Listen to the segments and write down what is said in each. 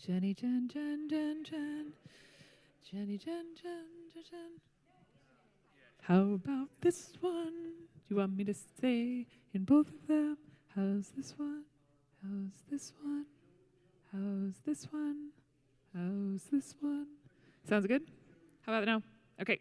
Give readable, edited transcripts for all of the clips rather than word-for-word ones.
Jenny, Jen, Jen, Jen, Jen. Jenny, Jen, Jen, Jen, Jen. How about this one? Do you want me to say in both of them? How's this one? How's this one? How's this one? How's this one? Sounds good? How about now? Okay.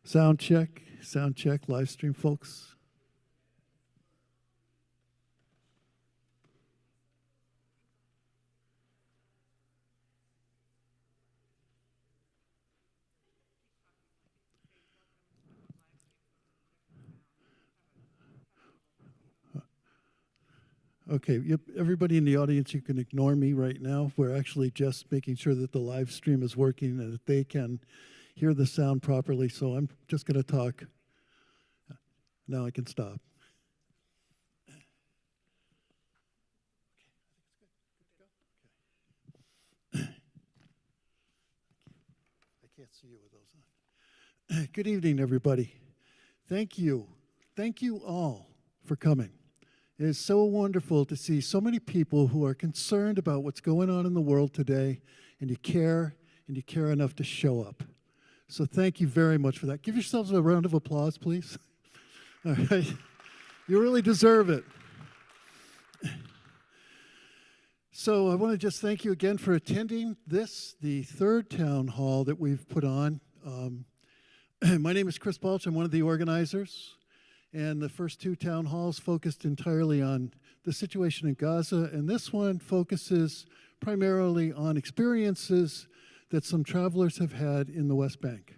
Sound check, live stream folks. Okay, yep, everybody in the audience, you can ignore me right now. We're actually just making sure that the live stream is working and that they can hear the sound properly. So I'm just going to talk. Now I can stop. I can't see you with those on. Good evening, everybody. Thank you. Thank you all for coming. It is so wonderful to see so many people who are concerned about what's going on in the world today, and you care enough to show up. So thank you very much for that. Give yourselves a round of applause, please. All right. You really deserve it. So I want to just thank you again for attending this, the third town hall that we've put on. My name is Chris Balch. I'm one of the organizers. And the first two town halls focused entirely on the situation in Gaza, and this one focuses primarily on experiences that some travelers have had in the West Bank.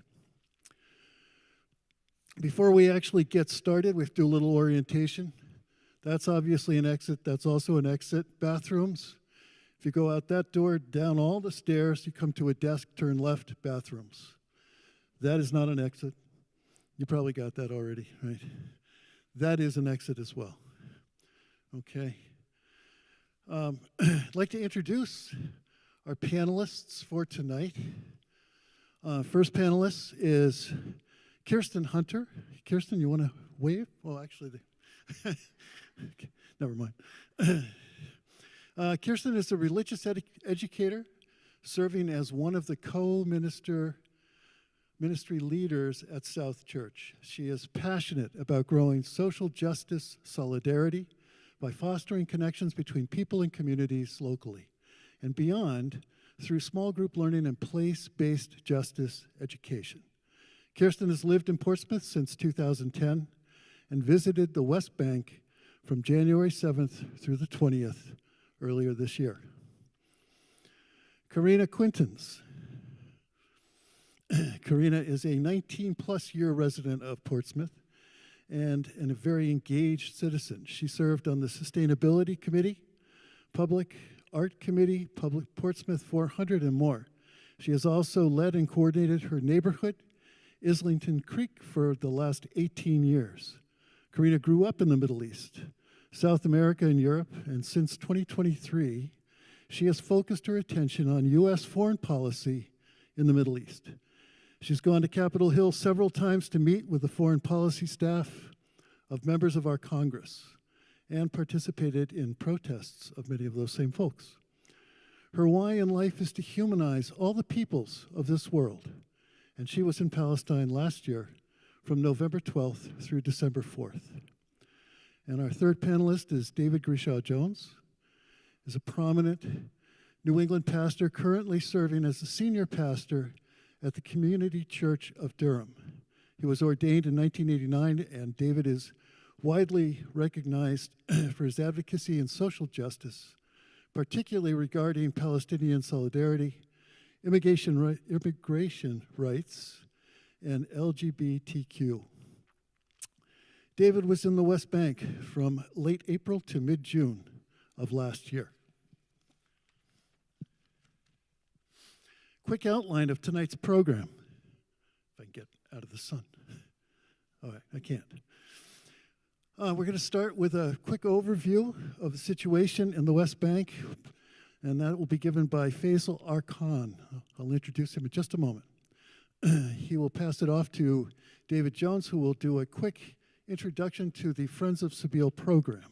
Before we actually get started, we have to do a little orientation. That's obviously an exit. That's also an exit. Bathrooms. If you go out that door, down all the stairs, you come to a desk, turn left, bathrooms. That is not an exit. You probably got that already, right? That is an exit as well. Okay. I'd like to introduce our panelists for tonight. First panelist is Kirsten Hunter. Kirsten, you want to wave? Well, actually, okay, never mind. Kirsten is a religious educator serving as one of the ministry leaders at South Church. She is passionate about growing social justice solidarity by fostering connections between people and communities locally and beyond through small group learning and place-based justice education. Kirsten has lived in Portsmouth since 2010 and visited the West Bank from January 7th through the 20th earlier this year. Karina Quintans. Karina is a 19-plus year resident of Portsmouth and a very engaged citizen. She served on the Sustainability Committee, Public Art Committee, Public Portsmouth 400, and more. She has also led and coordinated her neighborhood, Islington Creek, for the last 18 years. Karina grew up in the Middle East, South America, and Europe, and since 2023, she has focused her attention on U.S. foreign policy in the Middle East. She's gone to Capitol Hill several times to meet with the foreign policy staff of members of our Congress and participated in protests of many of those same folks. Her why in life is to humanize all the peoples of this world, and she was in Palestine last year from November 12th through December 4th. And our third panelist is David Grishaw-Jones, is a prominent New England pastor currently serving as the senior pastor at the Community Church of Durham. He was ordained in 1989, and David is widely recognized for his advocacy in social justice, particularly regarding Palestinian solidarity, immigration rights, and LGBTQ. David was in the West Bank from late April to mid-June of last year. Quick outline of tonight's program. If I can get out of the sun. All right, I can't. We're going to start with a quick overview of the situation in the West Bank, and that will be given by Faisal Arkan. I'll introduce him in just a moment. He will pass it off to David Jones, who will do a quick introduction to the Friends of Sabeel program.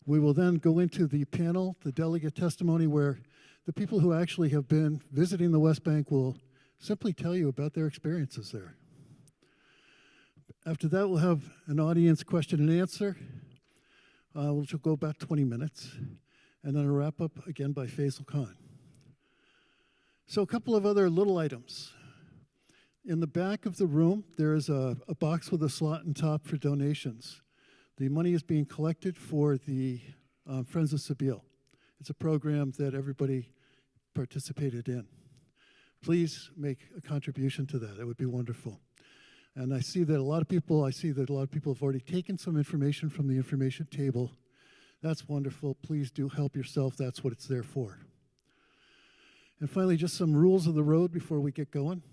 We will then go into the panel, the delegate testimony, where the people who actually have been visiting the West Bank will simply tell you about their experiences there. After that, we'll have an audience question and answer, which will go about 20 minutes, and then a wrap up again by Faisal Khan. So a couple of other little items. In the back of the room, there is a box with a slot on top for donations. The money is being collected for the Friends of Sabile. It's a program that everybody participated in. Please make a contribution to that. It would be wonderful. And I see that a lot of people have already taken some information from the information table. That's wonderful. Please do help yourself. That's what it's there for. And finally, just some rules of the road before we get going.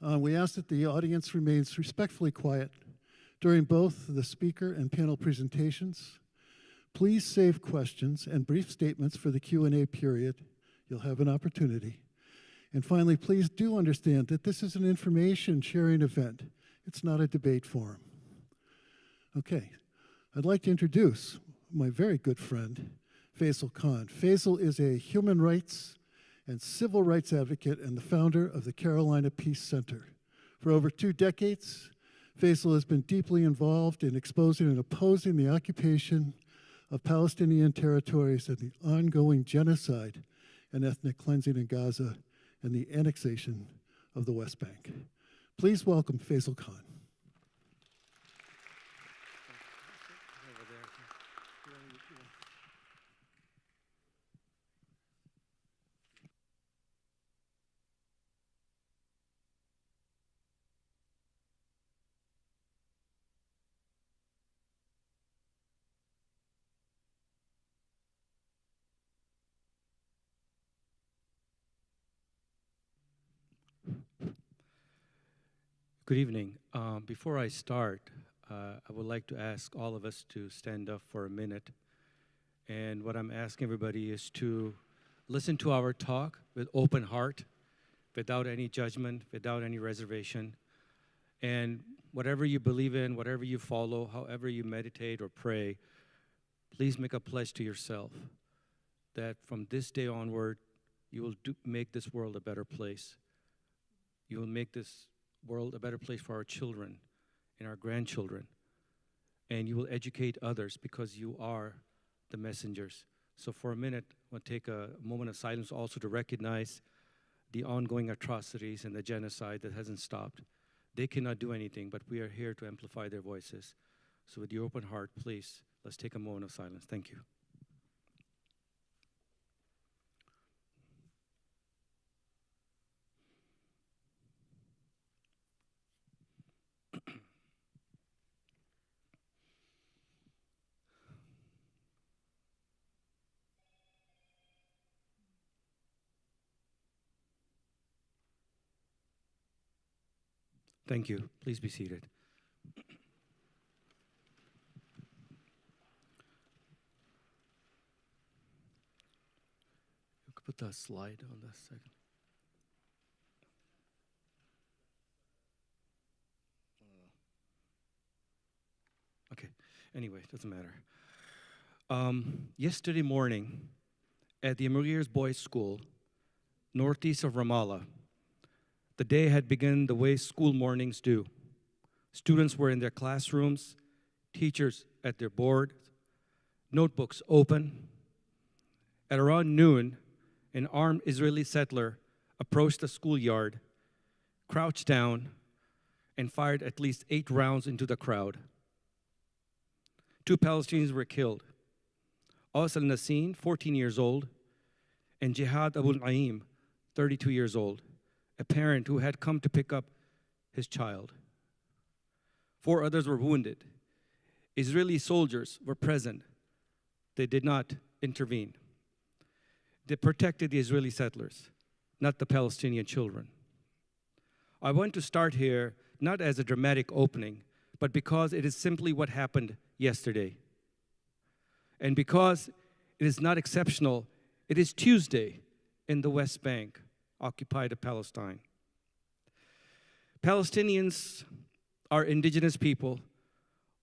We ask that the audience remains respectfully quiet during both the speaker and panel presentations. Please save questions and brief statements for the Q&A period. You'll have an opportunity. And finally, please do understand that this is an information sharing event. It's not a debate forum. Okay, I'd like to introduce my very good friend, Faisal Khan. Faisal is a human rights and civil rights advocate and the founder of the Carolina Peace Center. For over 2 decades, Faisal has been deeply involved in exposing and opposing the occupation of Palestinian territories and the ongoing genocide and ethnic cleansing in Gaza and the annexation of the West Bank. Please welcome Faisal Khan. Good evening. Before I start, I would like to ask all of us to stand up for a minute. And what I'm asking everybody is to listen to our talk with open heart, without any judgment, without any reservation. And whatever you believe in, whatever you follow, however you meditate or pray, please make a pledge to yourself that from this day onward, you will make this world a better place. You will make this world a better place for our children and our grandchildren. And you will educate others because you are the messengers. So for a minute, we'll take a moment of silence also to recognize the ongoing atrocities and the genocide that hasn't stopped. They cannot do anything, but we are here to amplify their voices. So with your open heart, please, let's take a moment of silence. Thank you. Thank you. Please be seated. You could put that slide on the second. Okay. Anyway, doesn't matter. Yesterday morning at the Emirs Boys School, northeast of Ramallah, the day had begun the way school mornings do. Students were in their classrooms, teachers at their board, notebooks open. At around noon, an armed Israeli settler approached the schoolyard, crouched down, and fired at least 8 rounds into the crowd. 2 Palestinians were killed. Aus al-Nassin, 14 years old, and Jihad Abu Naim, 32 years old, a parent who had come to pick up his child. 4 others were wounded. Israeli soldiers were present. They did not intervene. They protected the Israeli settlers, not the Palestinian children. I want to start here not as a dramatic opening, but because it is simply what happened yesterday. And because it is not exceptional, it is Tuesday in the West Bank, occupied Palestine. Palestinians are indigenous people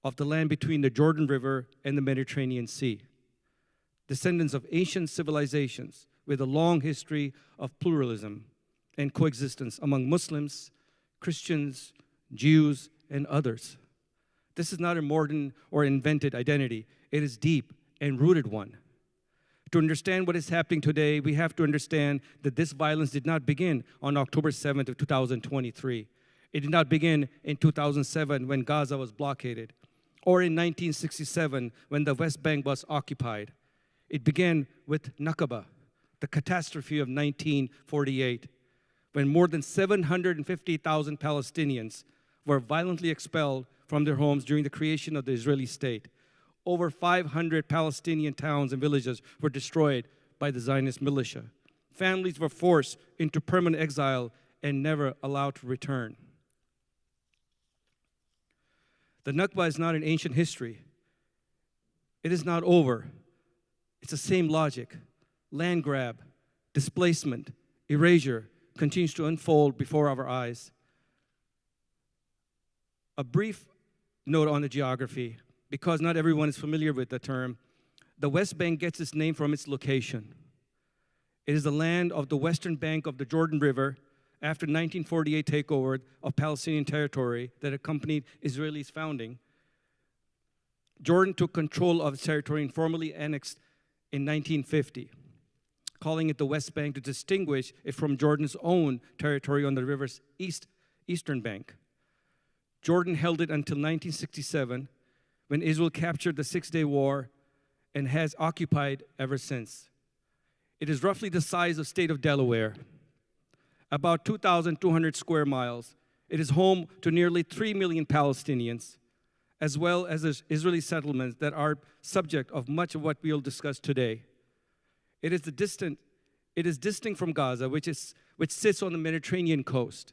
of the land between the Jordan River and the Mediterranean Sea, descendants of ancient civilizations with a long history of pluralism and coexistence among Muslims, Christians, Jews, and others. This is not a modern or invented identity. It is deep and rooted one. To understand what is happening today, we have to understand that this violence did not begin on October 7th of 2023. It did not begin in 2007 when Gaza was blockaded, or in 1967 when the West Bank was occupied. It began with Nakba, the catastrophe of 1948, when more than 750,000 Palestinians were violently expelled from their homes during the creation of the Israeli state. Over 500 Palestinian towns and villages were destroyed by the Zionist militia. Families were forced into permanent exile and never allowed to return. The Nakba is not an ancient history. It is not over. It's the same logic. Land grab, displacement, erasure continues to unfold before our eyes. A brief note on the geography, because not everyone is familiar with the term. The West Bank gets its name from its location. It is the land of the western bank of the Jordan River after 1948 takeover of Palestinian territory that accompanied Israel's founding. Jordan took control of its territory and formally annexed in 1950, calling it the West Bank to distinguish it from Jordan's own territory on the river's eastern bank. Jordan held it until 1967, when Israel captured the Six-Day War and has occupied ever since. It is roughly the size of the state of Delaware, about 2,200 square miles. It is home to nearly 3 million Palestinians, as well as Israeli settlements that are subject of much of what we'll discuss today. It is distinct from Gaza, which sits on the Mediterranean coast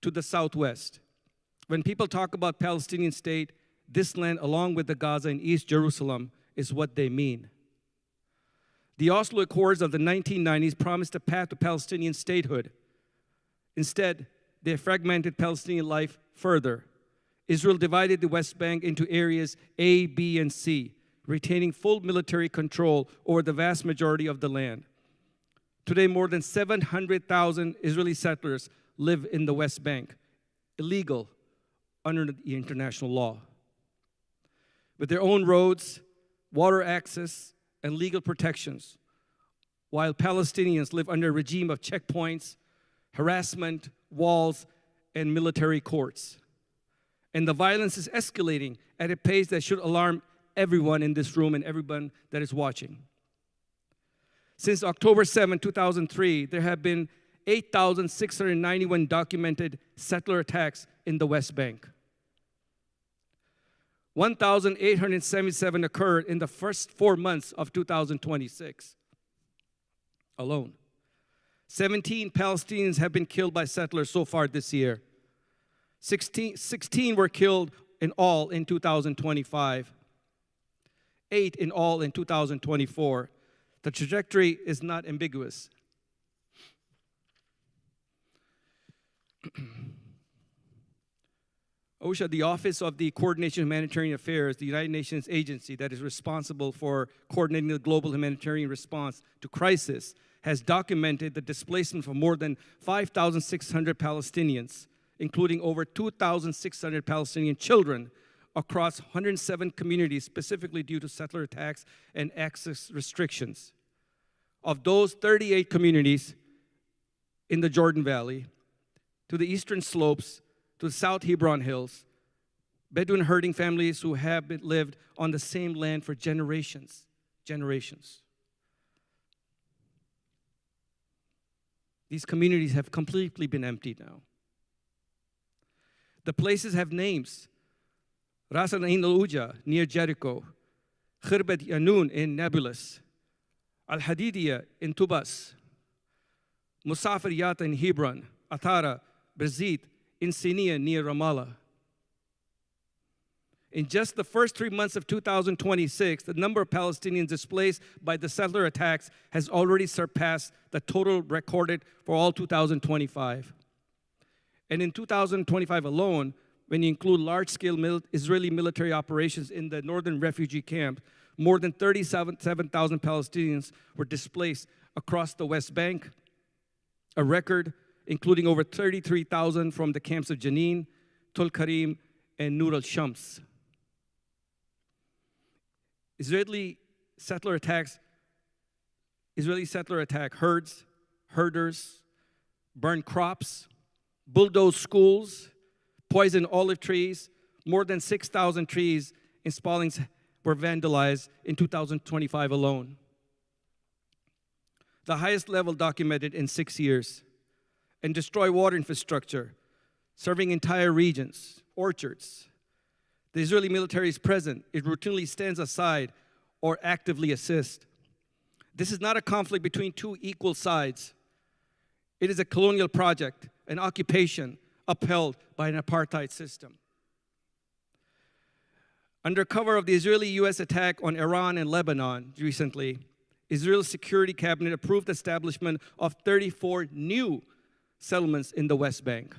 to the southwest. When people talk about Palestinian state, this land, along with the Gaza and East Jerusalem, is what they mean. The Oslo Accords of the 1990s promised a path to Palestinian statehood. Instead, they fragmented Palestinian life further. Israel divided the West Bank into areas A, B, and C, retaining full military control over the vast majority of the land. Today, more than 700,000 Israeli settlers live in the West Bank, illegal under the international law. With their own roads, water access, and legal protections, while Palestinians live under a regime of checkpoints, harassment, walls, and military courts. And the violence is escalating at a pace that should alarm everyone in this room and everyone that is watching. Since October 7, 2003, there have been 8,691 documented settler attacks in the West Bank. 1,877 occurred in the first 4 months of 2026 alone. 17 Palestinians have been killed by settlers so far this year. 16 were killed in all in 2025. 8 in all in 2024. The trajectory is not ambiguous. OSHA, the Office of the Coordination of Humanitarian Affairs, the United Nations agency that is responsible for coordinating the global humanitarian response to crisis, has documented the displacement of more than 5,600 Palestinians, including over 2,600 Palestinian children across 107 communities, specifically due to settler attacks and access restrictions. Of those 38 communities in the Jordan Valley, to the eastern slopes, to the South Hebron Hills, Bedouin herding families who have lived on the same land for generations. These communities have completely been emptied now. The places have names. Ras al-Ain al-Uja near Jericho, Khirbat Yanun in Nablus, Al-Hadidiyah in Tubas, Musafir Yata in Hebron, Atara, Berzit in Sinia near Ramallah. In just the first 3 months of 2026, the number of Palestinians displaced by the settler attacks has already surpassed the total recorded for all 2025. And in 2025 alone, when you include large-scale Israeli military operations in the northern refugee camp, more than 37,000 Palestinians were displaced across the West Bank, a record including over 33,000 from the camps of Jenin, Tul Karim, and Nur al-Shams. Israeli settler attacks Israeli settler attack herds, herders, burn crops, bulldoze schools, poison olive trees. More than 6,000 trees in Spaldings were vandalized in 2025 alone. The highest level documented in 6 years. And destroy water infrastructure, serving entire regions, orchards. The Israeli military is present. It routinely stands aside or actively assists. This is not a conflict between two equal sides. It is a colonial project, an occupation upheld by an apartheid system. Under cover of the Israeli-US attack on Iran and Lebanon recently, Israel's security cabinet approved the establishment of 34 new settlements in the West Bank.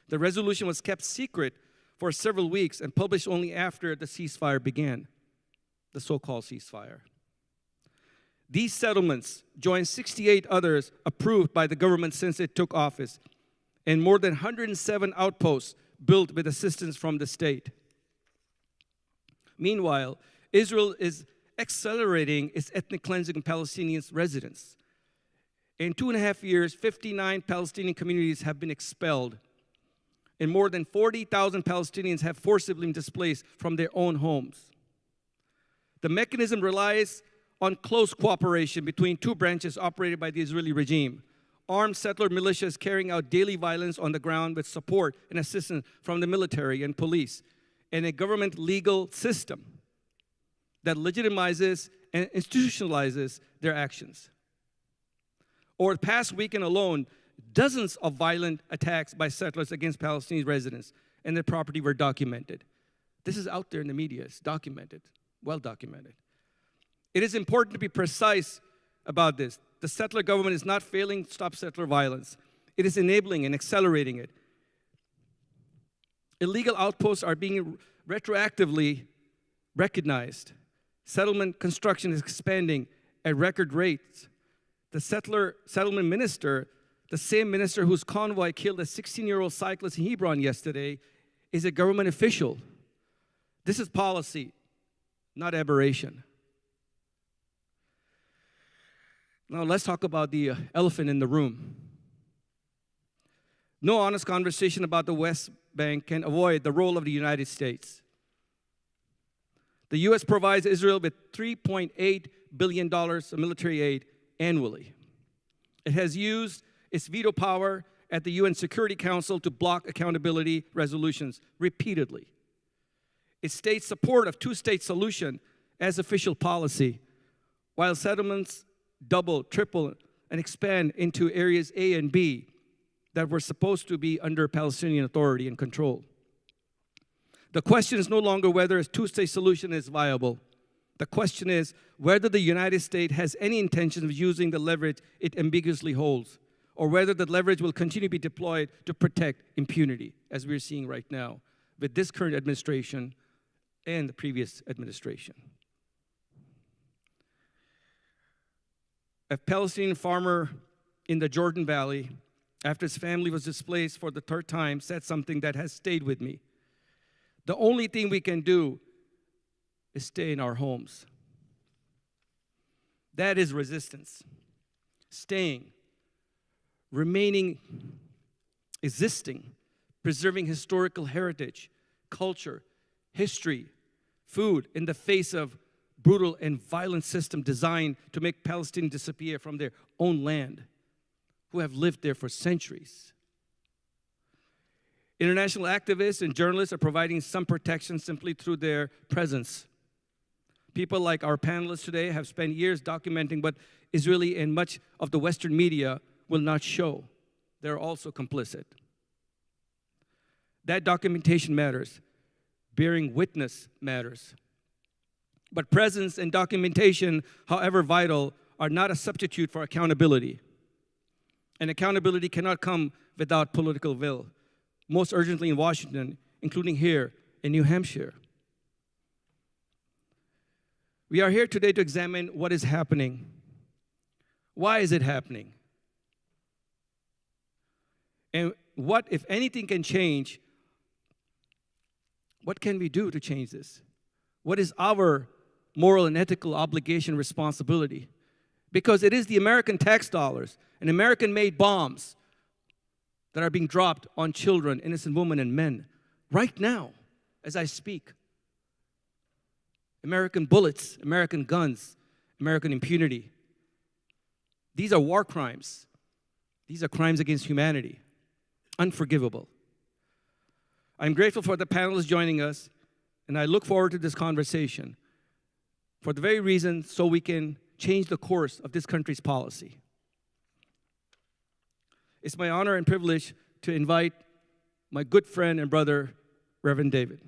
The resolution was kept secret for several weeks and published only after the ceasefire began, the so-called ceasefire. These settlements join 68 others approved by the government since it took office, and more than 107 outposts built with assistance from the state. Meanwhile, Israel is accelerating its ethnic cleansing of Palestinian residents. In 2.5 years, 59 Palestinian communities have been expelled, and more than 40,000 Palestinians have forcibly been displaced from their own homes. The mechanism relies on close cooperation between two branches operated by the Israeli regime. Armed settler militias carrying out daily violence on the ground with support and assistance from the military and police, and a government legal system that legitimizes and institutionalizes their actions. Over the past weekend alone, dozens of violent attacks by settlers against Palestinian residents and their property were documented. This is out there in the media. It's documented, well documented. It is important to be precise about this. The settler government is not failing to stop settler violence. It is enabling and accelerating it. Illegal outposts are being retroactively recognized. Settlement construction is expanding at record rates. The settlement minister, the same minister whose convoy killed a 16-year-old cyclist in Hebron yesterday, is a government official. This is policy, not aberration. Now let's talk about the elephant in the room. No honest conversation about the West Bank can avoid the role of the United States. The U.S. provides Israel with $3.8 billion of military aid annually. It has used its veto power at the UN Security Council to block accountability resolutions repeatedly. It states support of two-state solution as official policy, while settlements double, triple, and expand into areas A and B that were supposed to be under Palestinian authority and control. The question is no longer whether a two-state solution is viable. The question is whether the United States has any intention of using the leverage it ambiguously holds, or whether the leverage will continue to be deployed to protect impunity, as we're seeing right now with this current administration and the previous administration. A Palestinian farmer in the Jordan Valley, after his family was displaced for the third time, said something that has stayed with me. The only thing we can do is stay in our homes. That is resistance. Staying, remaining, existing, preserving historical heritage, culture, history, food in the face of brutal and violent system designed to make Palestinians disappear from their own land, who have lived there for centuries. International activists and journalists are providing some protection simply through their presence. People like our panelists today have spent years documenting what Israeli and much of the Western media will not show. They're also complicit. That documentation matters. Bearing witness matters. But presence and documentation, however vital, are not a substitute for accountability. And accountability cannot come without political will, most urgently in Washington, including here in New Hampshire. We are here today to examine what is happening. Why is it happening? And what, if anything, can change? What can we do to change this? What is our moral and ethical obligation, responsibility? Because it is the American tax dollars and American-made bombs that are being dropped on children, innocent women, and men right now as I speak. American bullets, American guns, American impunity. These are war crimes. These are crimes against humanity. Unforgivable. I'm grateful for the panelists joining us, and I look forward to this conversation for the very reason so we can change the course of this country's policy. It's my honor and privilege to invite my good friend and brother, Reverend David.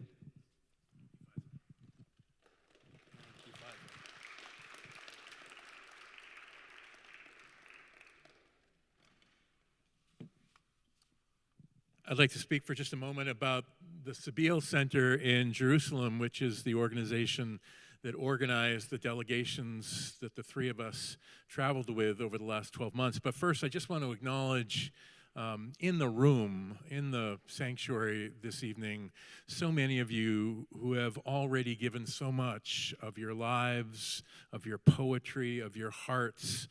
I'd like to speak for just a moment about the Sabeel Center in Jerusalem, which is the organization that organized the delegations that the three of us traveled with over the last 12 months. But first, I just want to acknowledge in the room, in the sanctuary this evening, so many of you who have already given so much of your lives, of your poetry, of your hearts,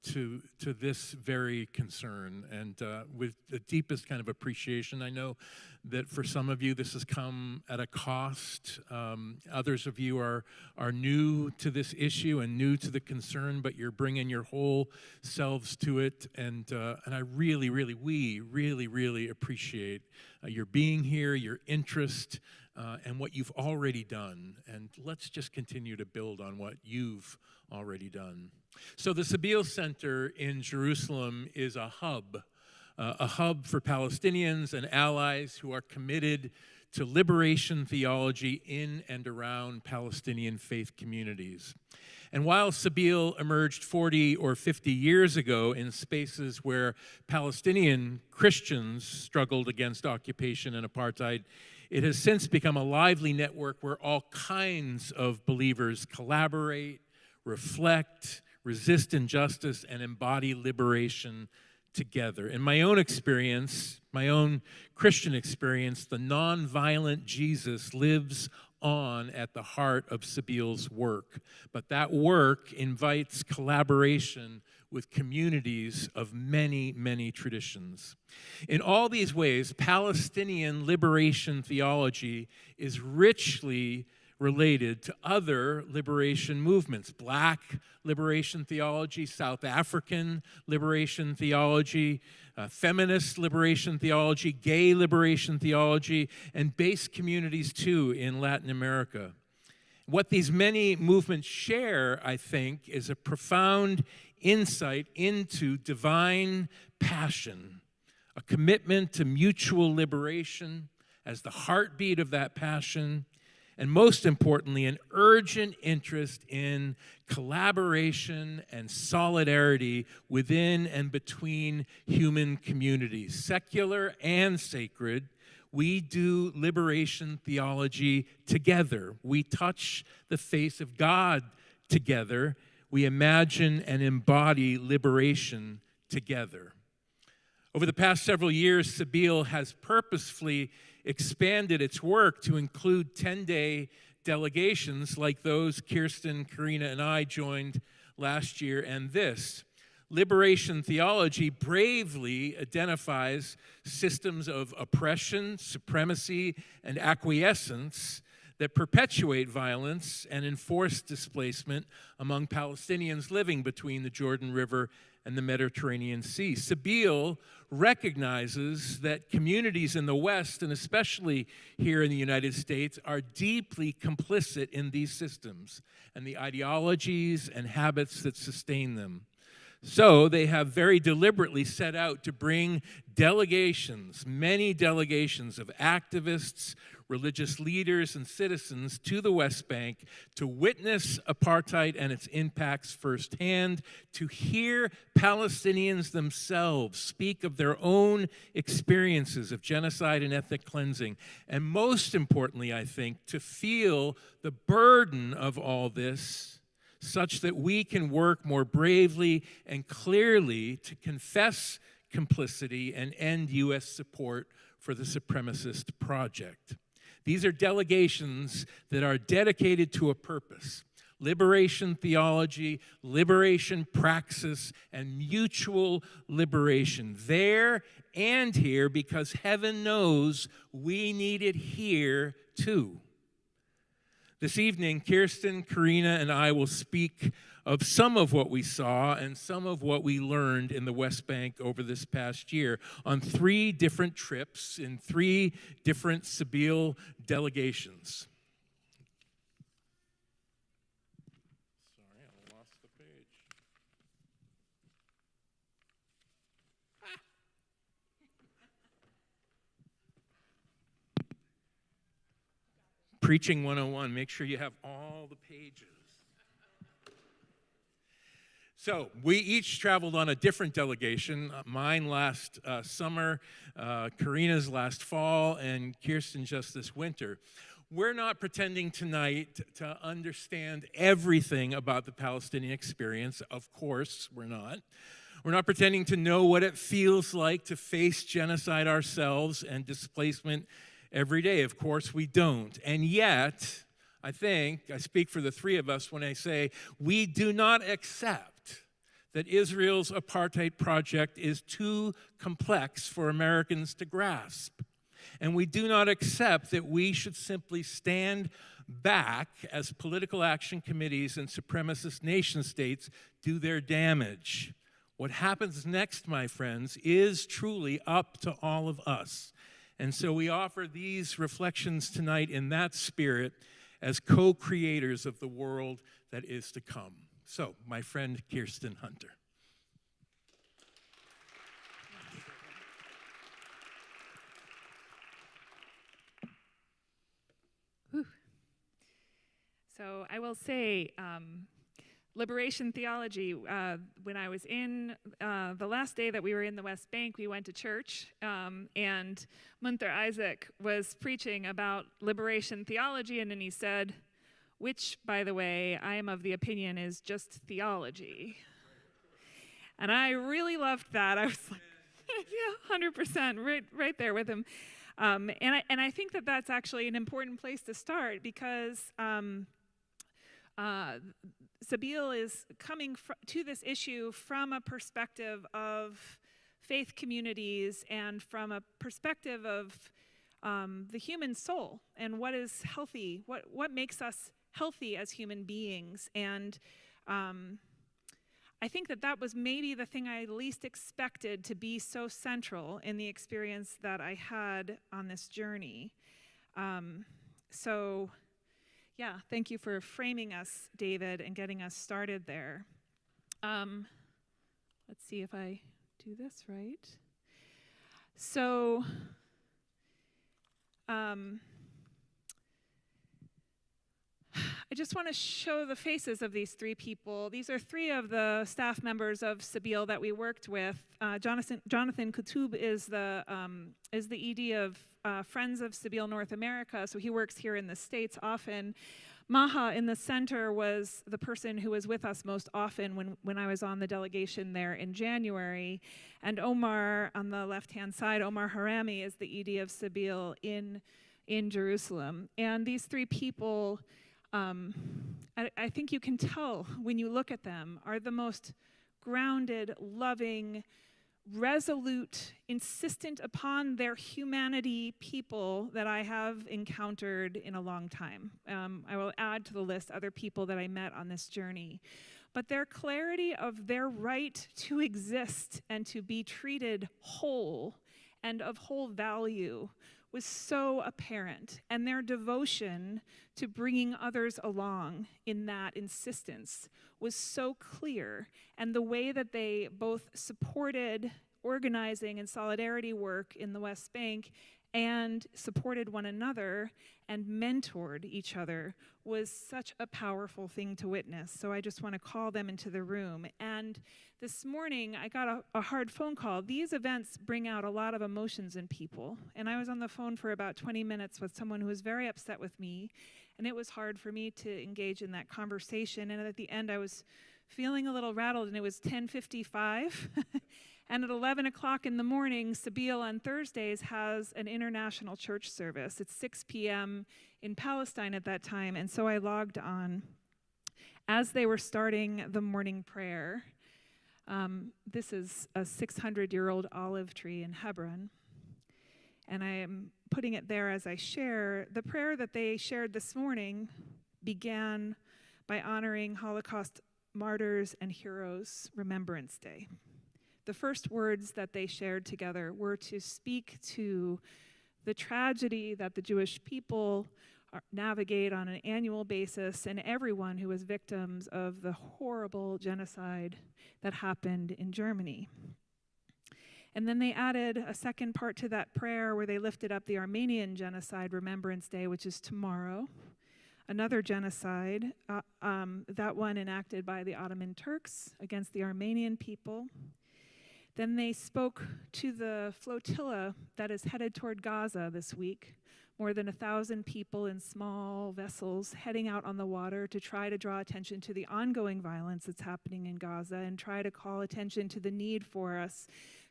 to this very concern, and with the deepest kind of appreciation. I know that for some of you this has come at a cost. Others of you are new to this issue and new to the concern, but you're bringing your whole we really appreciate your being here, your interest, and what you've already done. And let's just continue to build on what you've already done. So the Sabeel Center in Jerusalem is a hub for Palestinians and allies who are committed to liberation theology in and around Palestinian faith communities. And while Sabeel emerged 40 or 50 years ago in spaces where Palestinian Christians struggled against occupation and apartheid, it has since become a lively network where all kinds of believers collaborate, reflect, resist injustice, and embody liberation together. In my own experience, my own Christian experience, the nonviolent Jesus lives on at the heart of Sabeel's work. But that work invites collaboration with communities of many, many traditions. In all these ways, Palestinian liberation theology is richly related to other liberation movements: Black liberation theology, South African liberation theology, feminist liberation theology, gay liberation theology, and base communities too in Latin America. What these many movements share, I think, is a profound insight into divine passion, a commitment to mutual liberation as the heartbeat of that passion, and most importantly, an urgent interest in collaboration and solidarity within and between human communities. Secular and sacred, we do liberation theology together. We touch the face of God together. We imagine and embody liberation together. Over the past several years, Sabeel has purposefully expanded its work to include 10-day delegations like those Kirsten, Karina, and I joined last year. And this liberation theology bravely identifies systems of oppression, supremacy, and acquiescence that perpetuate violence and enforce displacement among Palestinians living between the Jordan River and the Mediterranean Sea. Sabeel recognizes that communities in the West, and especially here in the United States, are deeply complicit in these systems and the ideologies and habits that sustain them. So they have very deliberately set out to bring delegations, many delegations of activists, religious leaders, and citizens to the West Bank to witness apartheid and its impacts firsthand, to hear Palestinians themselves speak of their own experiences of genocide and ethnic cleansing, and most importantly, I think, to feel the burden of all this, such that we can work more bravely and clearly to confess complicity and end U.S. support for the supremacist project. These are delegations that are dedicated to a purpose: liberation theology, liberation praxis, and mutual liberation there and here, because heaven knows we need it here too. This evening, Kirsten, Karina, and I will speak of some of what we saw and some of what we learned in the West Bank over this past year on 3 different trips in 3 different Sabeel delegations. Sorry, I lost the page. Preaching 101, make sure you have all the pages. So we each traveled on a different delegation. Mine last summer, Karina's last fall, and Kirsten just this winter. We're not pretending tonight to understand everything about the Palestinian experience. Of course, we're not. We're not pretending to know what it feels like to face genocide ourselves and displacement every day. Of course, we don't. And yet, I think I speak for the 3 of us when I say we do not accept that Israel's apartheid project is too complex for Americans to grasp. And we do not accept that we should simply stand back as political action committees and supremacist nation states do their damage. What happens next, my friends, is truly up to all of us. And so we offer these reflections tonight in that spirit as co-creators of the world that is to come. So, my friend Kirsten Hunter. Whew. So I will say, liberation theology, when I was in the last day that we were in the West Bank, we went to church, and Munther Isaac was preaching about liberation theology, and then he said, which, by the way, I am of the opinion is just theology. And I really loved that. I was like, yeah, 100%, right there with him. And I think that that's actually an important place to start, because Sabeel is coming to this issue from a perspective of faith communities and from a perspective of the human soul and what is healthy, what makes us healthy as human beings. And I think that was maybe the thing I least expected to be so central in the experience that I had on this journey. So yeah, thank you for framing us, David, and getting us started there. Let's see if I do this right. So, I just want to show the faces of these 3 people. These are 3 of the staff members of Sabeel that we worked with. Jonathan Kutub is the ED of Friends of Sabeel North America, so he works here in the States often. Maha in the center was the person who was with us most often when I was on the delegation there in January. And Omar on the left-hand side, Omar Harami, is the ED of Sabeel in Jerusalem. And these 3 people, I think you can tell when you look at them, are the most grounded, loving, resolute, insistent upon their humanity people that I have encountered in a long time. I will add to the list other people that I met on this journey. But their clarity of their right to exist and to be treated whole and of whole value was so apparent, and their devotion to bringing others along in that insistence was so clear, and the way that they both supported organizing and solidarity work in the West Bank and supported one another and mentored each other was such a powerful thing to witness. So I just want to call them into the room. And this morning, I got a hard phone call. These events bring out a lot of emotions in people. And I was on the phone for about 20 minutes with someone who was very upset with me. And it was hard for me to engage in that conversation. And at the end, I was feeling a little rattled, and it was 10:55. And at 11 o'clock in the morning, Sabeel on Thursdays has an international church service. It's 6 p.m. in Palestine at that time, and so I logged on. As they were starting the morning prayer, this is a 600-year-old olive tree in Hebron, and I am putting it there as I share. The prayer that they shared this morning began by honoring Holocaust martyrs and heroes Remembrance Day. The first words that they shared together were to speak to the tragedy that the Jewish people navigate on an annual basis, and everyone who was victims of the horrible genocide that happened in Germany. And then they added a second part to that prayer where they lifted up the Armenian Genocide Remembrance Day, which is tomorrow. Another genocide, that one enacted by the Ottoman Turks against the Armenian people. Then they spoke to the flotilla that is headed toward Gaza this week. More than 1,000 people in small vessels heading out on the water to try to draw attention to the ongoing violence that's happening in Gaza and try to call attention to the need for us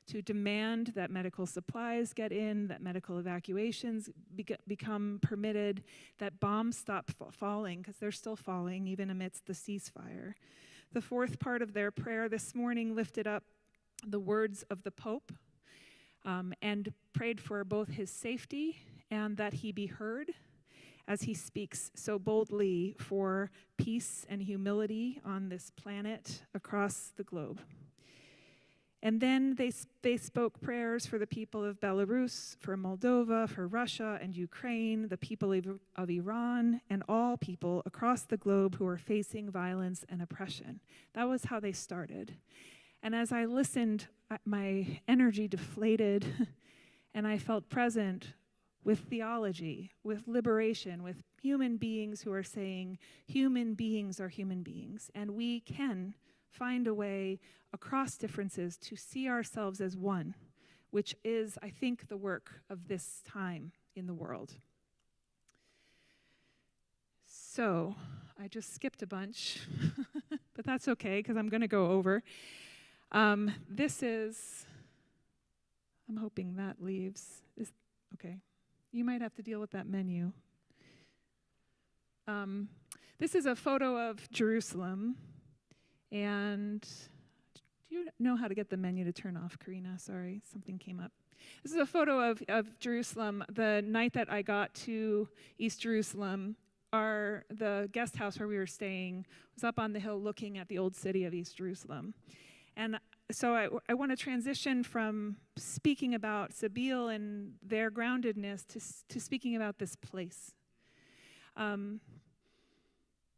to demand that medical supplies get in, that medical evacuations become permitted, that bombs stop falling, because they're still falling even amidst the ceasefire. The fourth part of their prayer this morning lifted up the words of the Pope and prayed for both his safety and that he be heard as he speaks so boldly for peace and humility on this planet across the globe. And then they spoke prayers for the people of Belarus, for Moldova, for Russia and Ukraine, the people of Iran, and all people across the globe who are facing violence and oppression. That was how they started. And as I listened, my energy deflated, and I felt present with theology, with liberation, with human beings who are saying human beings are human beings, and we can find a way across differences to see ourselves as one, which is, I think, the work of this time in the world. So, I just skipped a bunch, but that's okay, because I'm going to go over. This is, I'm hoping that leaves. Okay. You might have to deal with that menu. This is a photo of Jerusalem. And do you know how to get the menu to turn off, Karina? Sorry, something came up. This is a photo of Jerusalem. The night that I got to East Jerusalem, the guest house where we were staying was up on the hill looking at the old city of East Jerusalem. And so I want to transition from speaking about Sabeel and their groundedness to speaking about this place.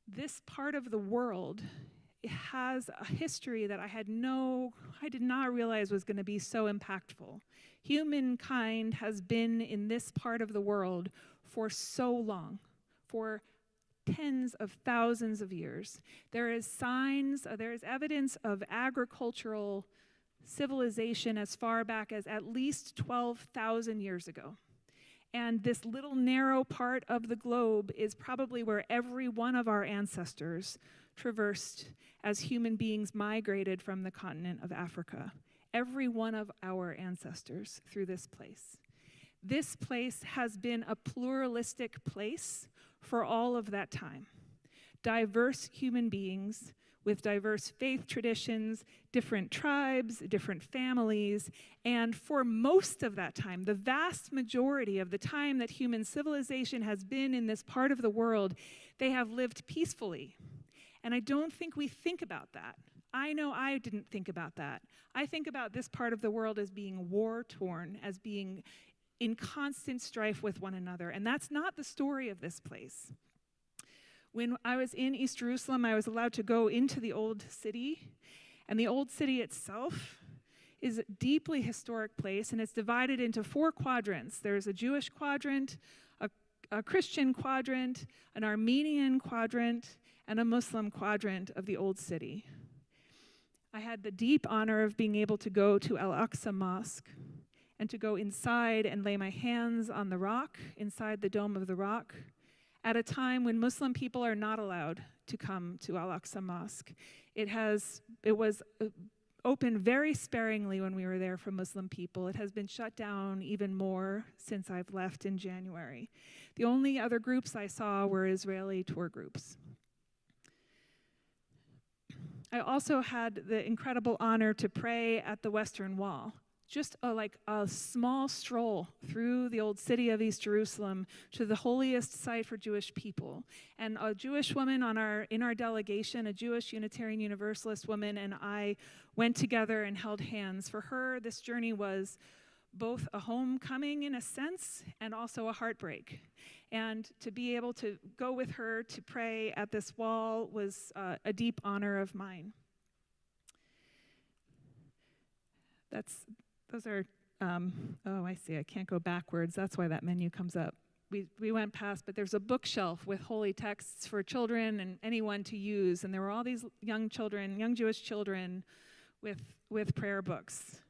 This part of the world has a history that I did not realize was going to be so impactful. Humankind has been in this part of the world for so long, for tens of thousands of years. There is evidence of agricultural civilization as far back as at least 12,000 years ago. And this little narrow part of the globe is probably where every one of our ancestors traversed as human beings migrated from the continent of Africa. Every one of our ancestors through this place. This place has been a pluralistic place for all of that time. Diverse human beings with diverse faith traditions, different tribes, different families, and for most of that time, the vast majority of the time that human civilization has been in this part of the world, they have lived peacefully. And I don't think we think about that. I know I didn't think about that. I think about this part of the world as being war-torn, as being in constant strife with one another, and that's not the story of this place. When I was in East Jerusalem, I was allowed to go into the old city, and the old city itself is a deeply historic place, and it's divided into 4 quadrants. There's a Jewish quadrant, a Christian quadrant, an Armenian quadrant, and a Muslim quadrant of the old city. I had the deep honor of being able to go to Al-Aqsa Mosque and to go inside and lay my hands on the rock, inside the Dome of the Rock, at a time when Muslim people are not allowed to come to Al-Aqsa Mosque. It was open very sparingly when we were there for Muslim people. It has been shut down even more since I've left in January. The only other groups I saw were Israeli tour groups. I also had the incredible honor to pray at the Western Wall. Just like a small stroll through the old city of East Jerusalem to the holiest site for Jewish people. And a Jewish woman in our delegation, a Jewish Unitarian Universalist woman, and I went together and held hands. For her, this journey was both a homecoming in a sense and also a heartbreak. And to be able to go with her to pray at this wall was a deep honor of mine. Those are, oh, I see, I can't go backwards. That's why that menu comes up. We went past, but there's a bookshelf with holy texts for children and anyone to use. And there were all these young children, young Jewish children with prayer books.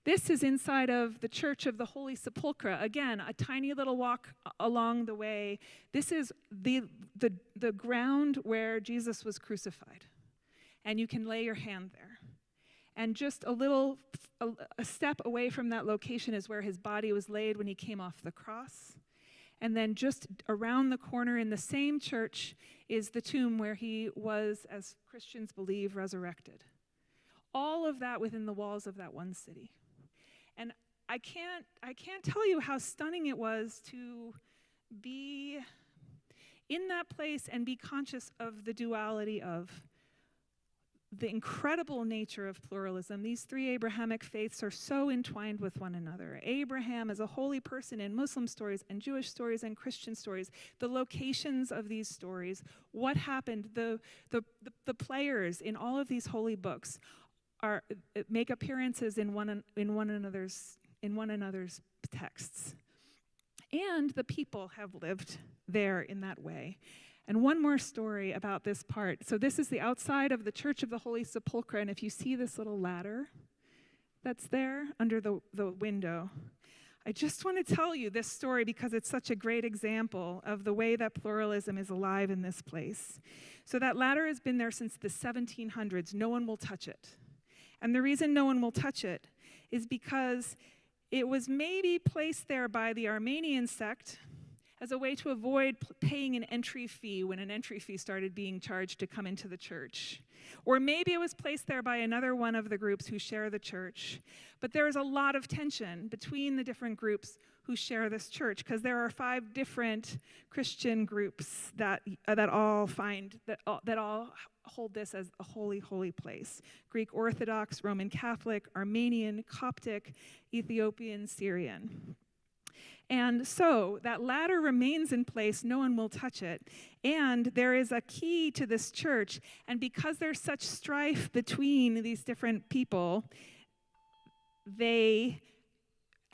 This is inside of the Church of the Holy Sepulchre. Again, a tiny little walk along the way. This is the ground where Jesus was crucified. And you can lay your hand there. And just a step away from that location is where his body was laid when he came off the cross. And then just around the corner in the same church is the tomb where he was, as Christians believe, resurrected. All of that within the walls of that one city. And I can't tell you how stunning it was to be in that place and be conscious of the duality of the incredible nature of pluralism. These three Abrahamic faiths are so entwined with one another. Abraham as a holy person in Muslim stories and Jewish stories and Christian stories, the locations of these stories, what happened, the players in all of these holy books make appearances in one another's texts. And the people have lived there in that way. And one more story about this part. So this is the outside of the Church of the Holy Sepulchre, and if you see this little ladder that's there under the window, I just want to tell you this story because it's such a great example of the way that pluralism is alive in this place. So that ladder has been there since the 1700s. No one will touch it. And the reason no one will touch it is because it was maybe placed there by the Armenian sect as a way to avoid paying an entry fee when an entry fee started being charged to come into the church. Or maybe it was placed there by another one of the groups who share the church. But there is a lot of tension between the different groups who share this church, because there are 5 different Christian groups that all hold this as a holy, holy place. Greek Orthodox, Roman Catholic, Armenian, Coptic, Ethiopian, Syrian. And so that ladder remains in place, no one will touch it. And there is a key to this church, and because there's such strife between these different people, they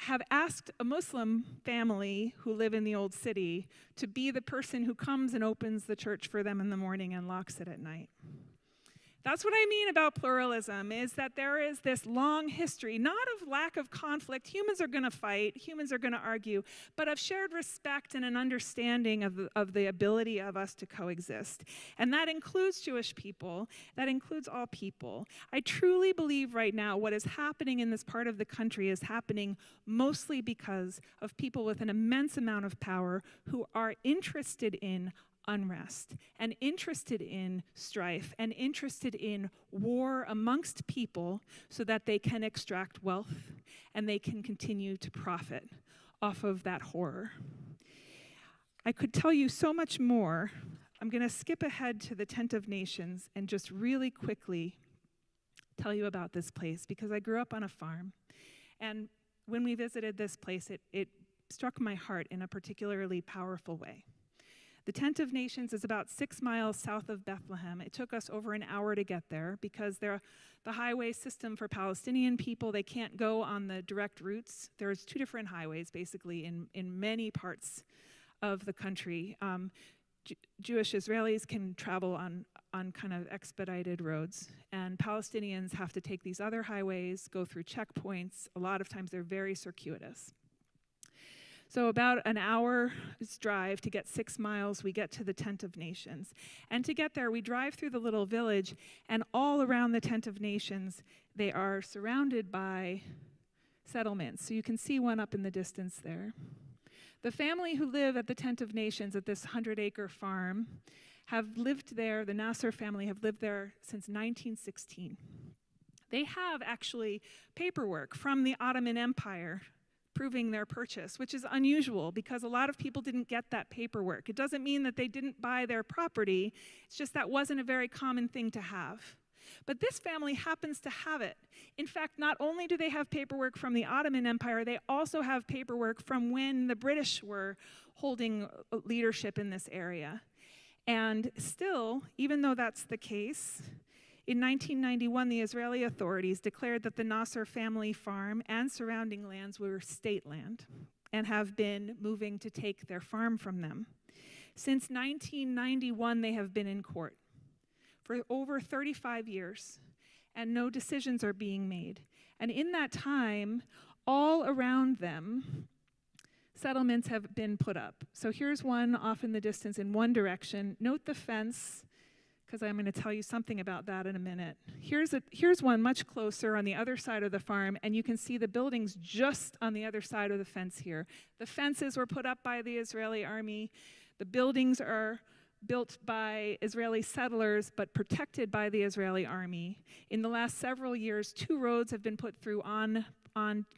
have asked a Muslim family who live in the old city to be the person who comes and opens the church for them in the morning and locks it at night. That's what I mean about pluralism, is that there is this long history, not of lack of conflict. Humans are going to fight, humans are going to argue, but of shared respect and an understanding of the ability of us to coexist. And that includes Jewish people, that includes all people. I truly believe right now what is happening in this part of the country is happening mostly because of people with an immense amount of power who are interested in unrest and interested in strife and interested in war amongst people so that they can extract wealth and they can continue to profit off of that horror. I could tell you so much more. I'm going to skip ahead to the Tent of Nations and just really quickly tell you about this place because I grew up on a farm. And when we visited this place, it struck my heart in a particularly powerful way. The Tent of Nations is about 6 miles south of Bethlehem. It took us over an hour to get there because the highway system for Palestinian people, they can't go on the direct routes. There's 2 different highways, basically, in many parts of the country. Jewish Israelis can travel on kind of expedited roads, and Palestinians have to take these other highways, go through checkpoints. A lot of times they're very circuitous. So about an hour's drive to get 6 miles, we get to the Tent of Nations. And to get there, we drive through the little village, and all around the Tent of Nations, they are surrounded by settlements. So you can see one up in the distance there. The family who live at the Tent of Nations at this 100-acre farm have lived there, the Nasser family have lived there since 1916. They have actually paperwork from the Ottoman Empire proving their purchase, which is unusual because a lot of people didn't get that paperwork. It doesn't mean that they didn't buy their property, it's just that wasn't a very common thing to have. But this family happens to have it. In fact, not only do they have paperwork from the Ottoman Empire, they also have paperwork from when the British were holding leadership in this area. And still, even though that's the case, in 1991, the Israeli authorities declared that the Nasser family farm and surrounding lands were state land and have been moving to take their farm from them. Since 1991, they have been in court for over 35 years, and no decisions are being made. And in that time, all around them, settlements have been put up. So here's one off in the distance in one direction. Note the fence, because I'm going to tell you something about that in a minute. Here's one much closer on the other side of the farm, and you can see the buildings just on the other side of the fence here. The fences were put up by the Israeli army. The buildings are built by Israeli settlers, but protected by the Israeli army. In the last several years, 2 roads have been put through on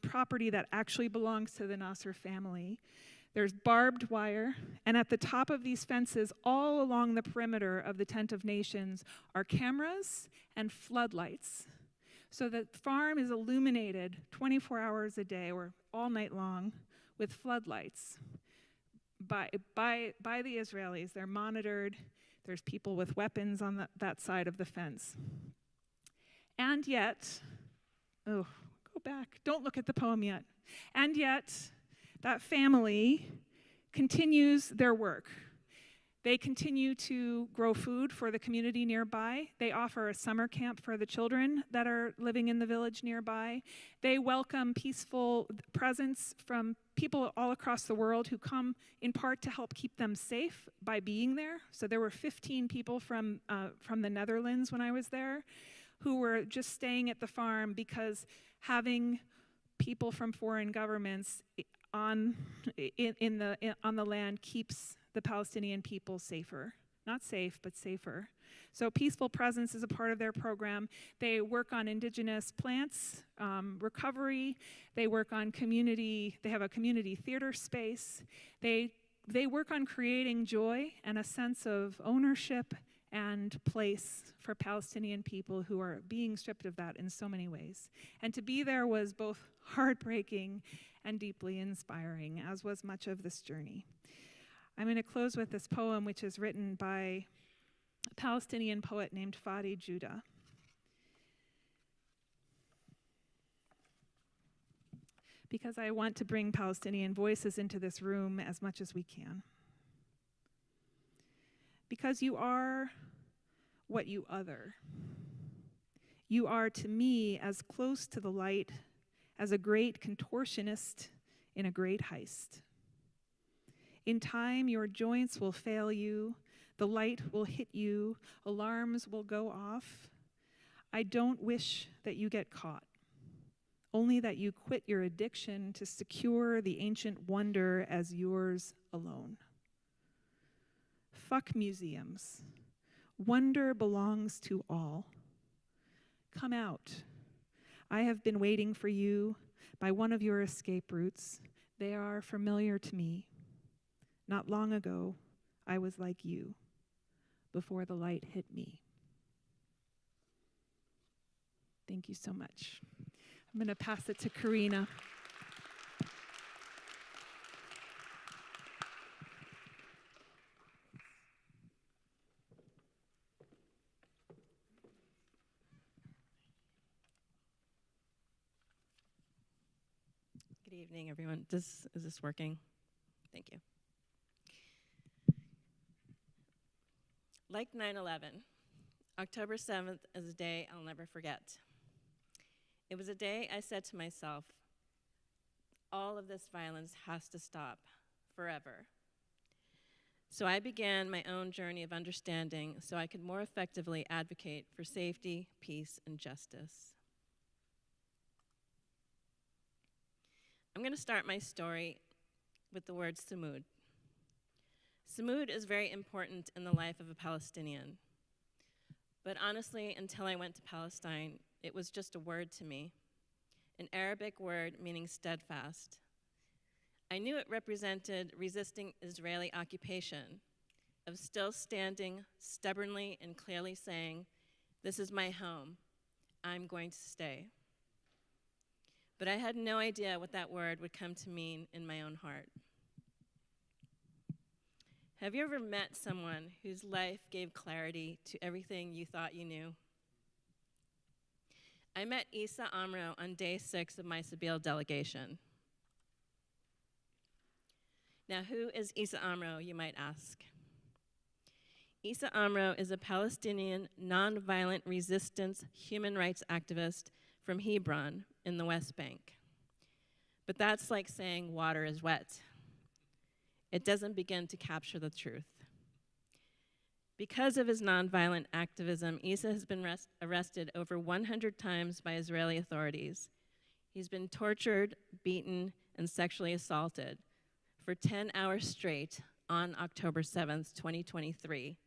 property that actually belongs to the Nasser family. There's barbed wire, and at the top of these fences, all along the perimeter of the Tent of Nations, are cameras and floodlights. So the farm is illuminated 24 hours a day or all night long with floodlights. By the Israelis. They're monitored. There's people with weapons on that side of the fence. And yet, go back. Don't look at the poem yet. And yet, that family continues their work. They continue to grow food for the community nearby. They offer a summer camp for the children that are living in the village nearby. They welcome peaceful presence from people all across the world who come in part to help keep them safe by being there. So there were 15 people from the Netherlands when I was there who were just staying at the farm because having people from foreign governments on the land keeps the Palestinian people safer. Not safe, but safer. So peaceful presence is a part of their program. They work on indigenous plants, recovery. They work on community, they have a community theater space. They work on creating joy and a sense of ownership and place for Palestinian people who are being stripped of that in so many ways. And to be there was both heartbreaking and deeply inspiring, as was much of this journey. I'm going to close with this poem, which is written by a Palestinian poet named Fadi Judah. Because I want to bring Palestinian voices into this room as much as we can. Because you are what you other. You are to me as close to the light as a great contortionist in a great heist. In time, your joints will fail you, the light will hit you, alarms will go off. I don't wish that you get caught, only that you quit your addiction to secure the ancient wonder as yours alone. Fuck museums. Wonder belongs to all. Come out. I have been waiting for you by one of your escape routes. They are familiar to me. Not long ago, I was like you, before the light hit me. Thank you so much. I'm going to pass it to Karina. Good evening, everyone. Is this working? Thank you. Like 9/11, October 7th is a day I'll never forget. It was a day I said to myself, all of this violence has to stop forever. So I began my own journey of understanding so I could more effectively advocate for safety, peace, and justice. I'm going to start my story with the word Samud. Samud is very important in the life of a Palestinian. But honestly, until I went to Palestine, it was just a word to me, an Arabic word meaning steadfast. I knew it represented resisting Israeli occupation, of still standing stubbornly and clearly saying, "This is my home, I'm going to stay." But I had no idea what that word would come to mean in my own heart. Have you ever met someone whose life gave clarity to everything you thought you knew? I met Isa Amro on day 6 of my Sabeel delegation. Now, who is Isa Amro, you might ask? Isa Amro is a Palestinian nonviolent resistance human rights activist from Hebron in the West Bank. But that's like saying water is wet. It doesn't begin to capture the truth. Because of his nonviolent activism, Isa has been arrested over 100 times by Israeli authorities. He's been tortured, beaten, and sexually assaulted for 10 hours straight on October 7th, 2023,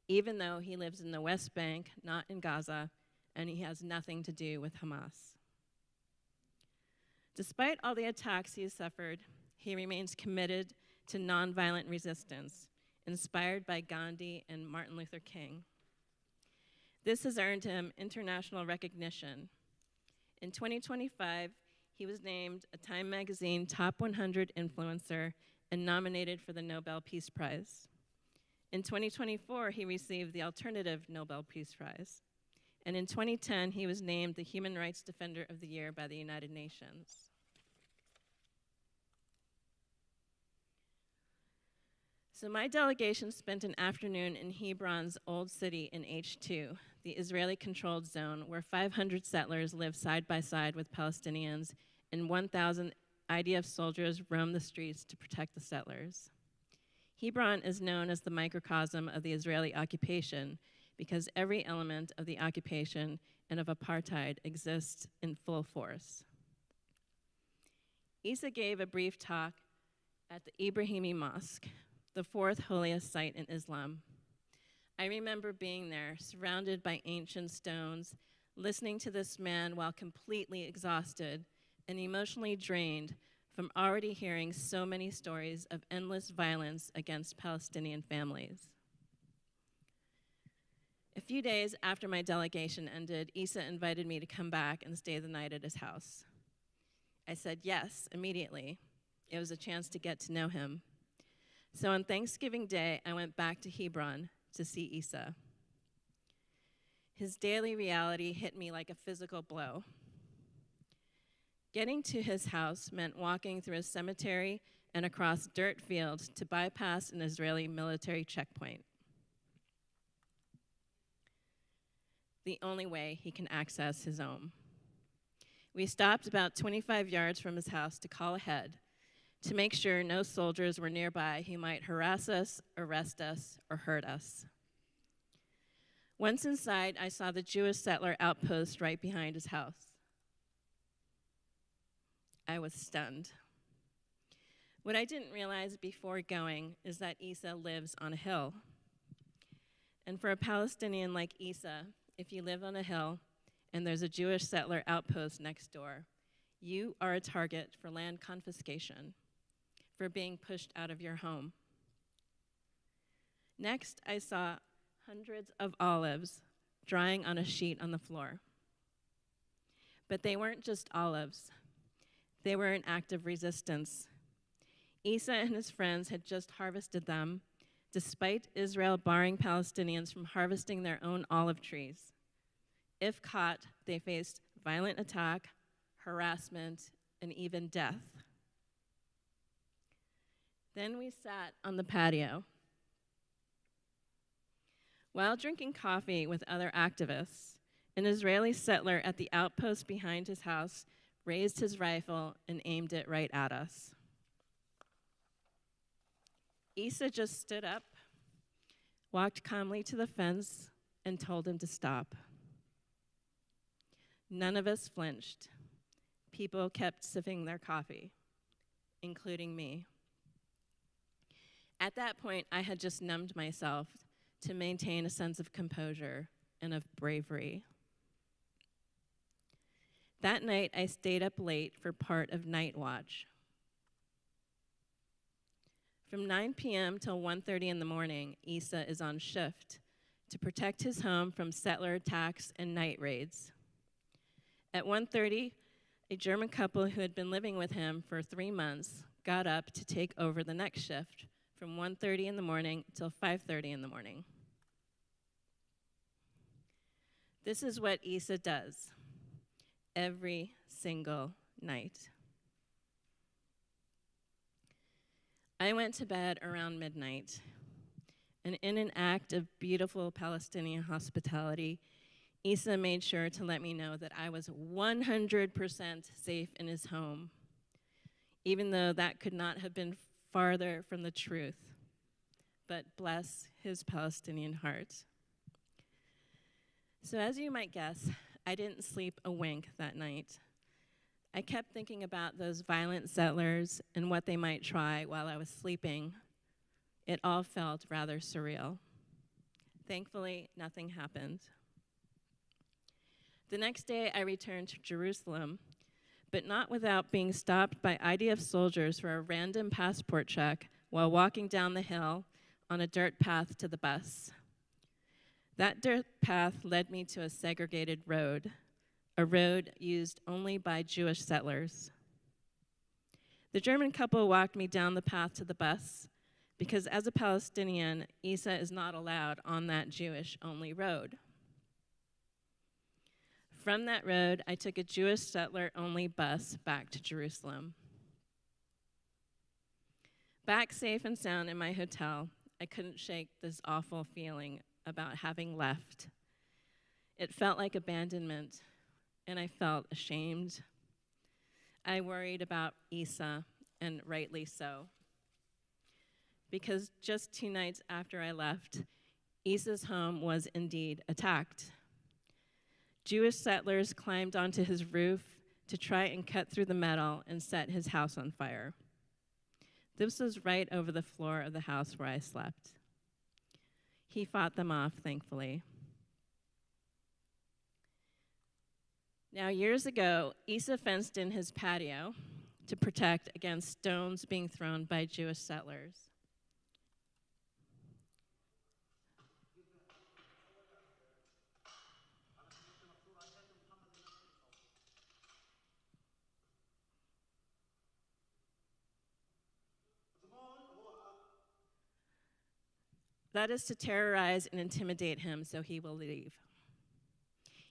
even though he lives in the West Bank, not in Gaza, and he has nothing to do with Hamas. Despite all the attacks he has suffered, he remains committed to nonviolent resistance, inspired by Gandhi and Martin Luther King. This has earned him international recognition. In 2025, he was named a Time Magazine Top 100 Influencer and nominated for the Nobel Peace Prize. In 2024, he received the Alternative Nobel Peace Prize. And in 2010, he was named the Human Rights Defender of the Year by the United Nations. So my delegation spent an afternoon in Hebron's Old City in H2, the Israeli-controlled zone where 500 settlers live side by side with Palestinians, and 1,000 IDF soldiers roam the streets to protect the settlers. Hebron is known as the microcosm of the Israeli occupation because every element of the occupation and of apartheid exists in full force. Isa gave a brief talk at the Ibrahimi Mosque, the 4th holiest site in Islam. I remember being there, surrounded by ancient stones, listening to this man while completely exhausted and emotionally drained from already hearing so many stories of endless violence against Palestinian families. A few days after my delegation ended, Isa invited me to come back and stay the night at his house. I said yes immediately. It was a chance to get to know him. So on Thanksgiving Day, I went back to Hebron to see Isa. His daily reality hit me like a physical blow. Getting to his house meant walking through a cemetery and across dirt fields to bypass an Israeli military checkpoint. The only way he can access his home. We stopped about 25 yards from his house to call ahead, to make sure no soldiers were nearby who might harass us, arrest us, or hurt us. Once inside, I saw the Jewish settler outpost right behind his house. I was stunned. What I didn't realize before going is that Isa lives on a hill. And for a Palestinian like Isa, if you live on a hill and there's a Jewish settler outpost next door, you are a target for land confiscation, for being pushed out of your home. Next, I saw hundreds of olives drying on a sheet on the floor. But they weren't just olives. They were an act of resistance. Isa and his friends had just harvested them, despite Israel barring Palestinians from harvesting their own olive trees. If caught, they faced violent attack, harassment, and even death. Then we sat on the patio. While drinking coffee with other activists, an Israeli settler at the outpost behind his house raised his rifle and aimed it right at us. Isa just stood up, walked calmly to the fence, and told him to stop. None of us flinched. People kept sipping their coffee, including me. At that point, I had just numbed myself to maintain a sense of composure and of bravery. That night, I stayed up late for part of night watch. From 9 p.m. till 1:30 in the morning, Isa is on shift to protect his home from settler attacks and night raids. At 1:30, a German couple who had been living with him for 3 months got up to take over the next shift from 1:30 in the morning till 5:30 in the morning. This is what Isa does every single night. I went to bed around midnight, and in an act of beautiful Palestinian hospitality, Isa made sure to let me know that I was 100% safe in his home, even though that could not have been farther from the truth. But bless his Palestinian heart. So as you might guess, I didn't sleep a wink that night. I kept thinking about those violent settlers and what they might try while I was sleeping. It all felt rather surreal. Thankfully, nothing happened. The next day, I returned to Jerusalem, but not without being stopped by IDF soldiers for a random passport check while walking down the hill on a dirt path to the bus. That dirt path led me to a segregated road, a road used only by Jewish settlers. The German couple walked me down the path to the bus because as a Palestinian, Isa is not allowed on that Jewish-only road. From that road, I took a Jewish settler-only bus back to Jerusalem. Back safe and sound in my hotel, I couldn't shake this awful feeling about having left. It felt like abandonment, and I felt ashamed. I worried about Isa, and rightly so. Because just 2 nights after I left, Isa's home was indeed attacked. Jewish settlers climbed onto his roof to try and cut through the metal and set his house on fire. This was right over the floor of the house where I slept. He fought them off, thankfully. Now, years ago, Isa fenced in his patio to protect against stones being thrown by Jewish settlers. That is to terrorize and intimidate him so he will leave.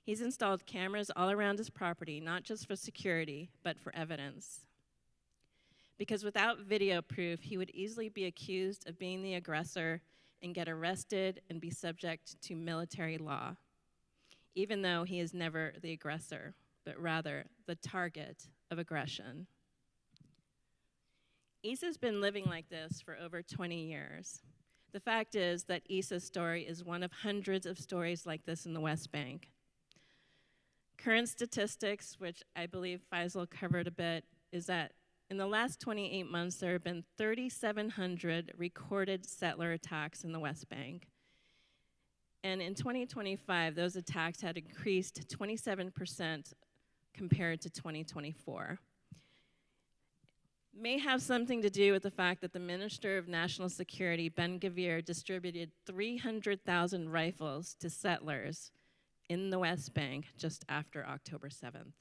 He's installed cameras all around his property, not just for security, but for evidence. Because without video proof, he would easily be accused of being the aggressor and get arrested and be subject to military law, even though he is never the aggressor, but rather the target of aggression. Isa's been living like this for over 20 years. The fact is that Isa's story is one of hundreds of stories like this in the West Bank. Current statistics, which I believe Faisal covered a bit, is that in the last 28 months, there have been 3,700 recorded settler attacks in the West Bank. And in 2025, those attacks had increased 27% compared to 2024. May have something to do with the fact that the Minister of National Security, Ben-Gvir, distributed 300,000 rifles to settlers in the West Bank just after October 7th.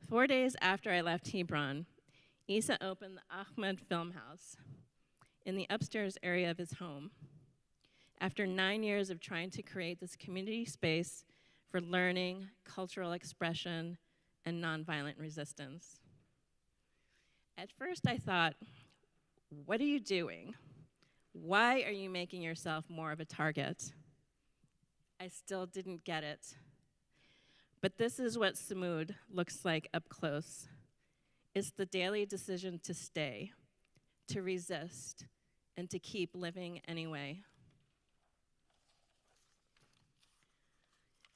4 days after I left Hebron, Isa opened the Ahmed Film House in the upstairs area of his home after 9 years of trying to create this community space for learning, cultural expression, and nonviolent resistance. At first I thought, what are you doing? Why are you making yourself more of a target? I still didn't get it. But this is what Samud looks like up close. It's the daily decision to stay, to resist, and to keep living anyway.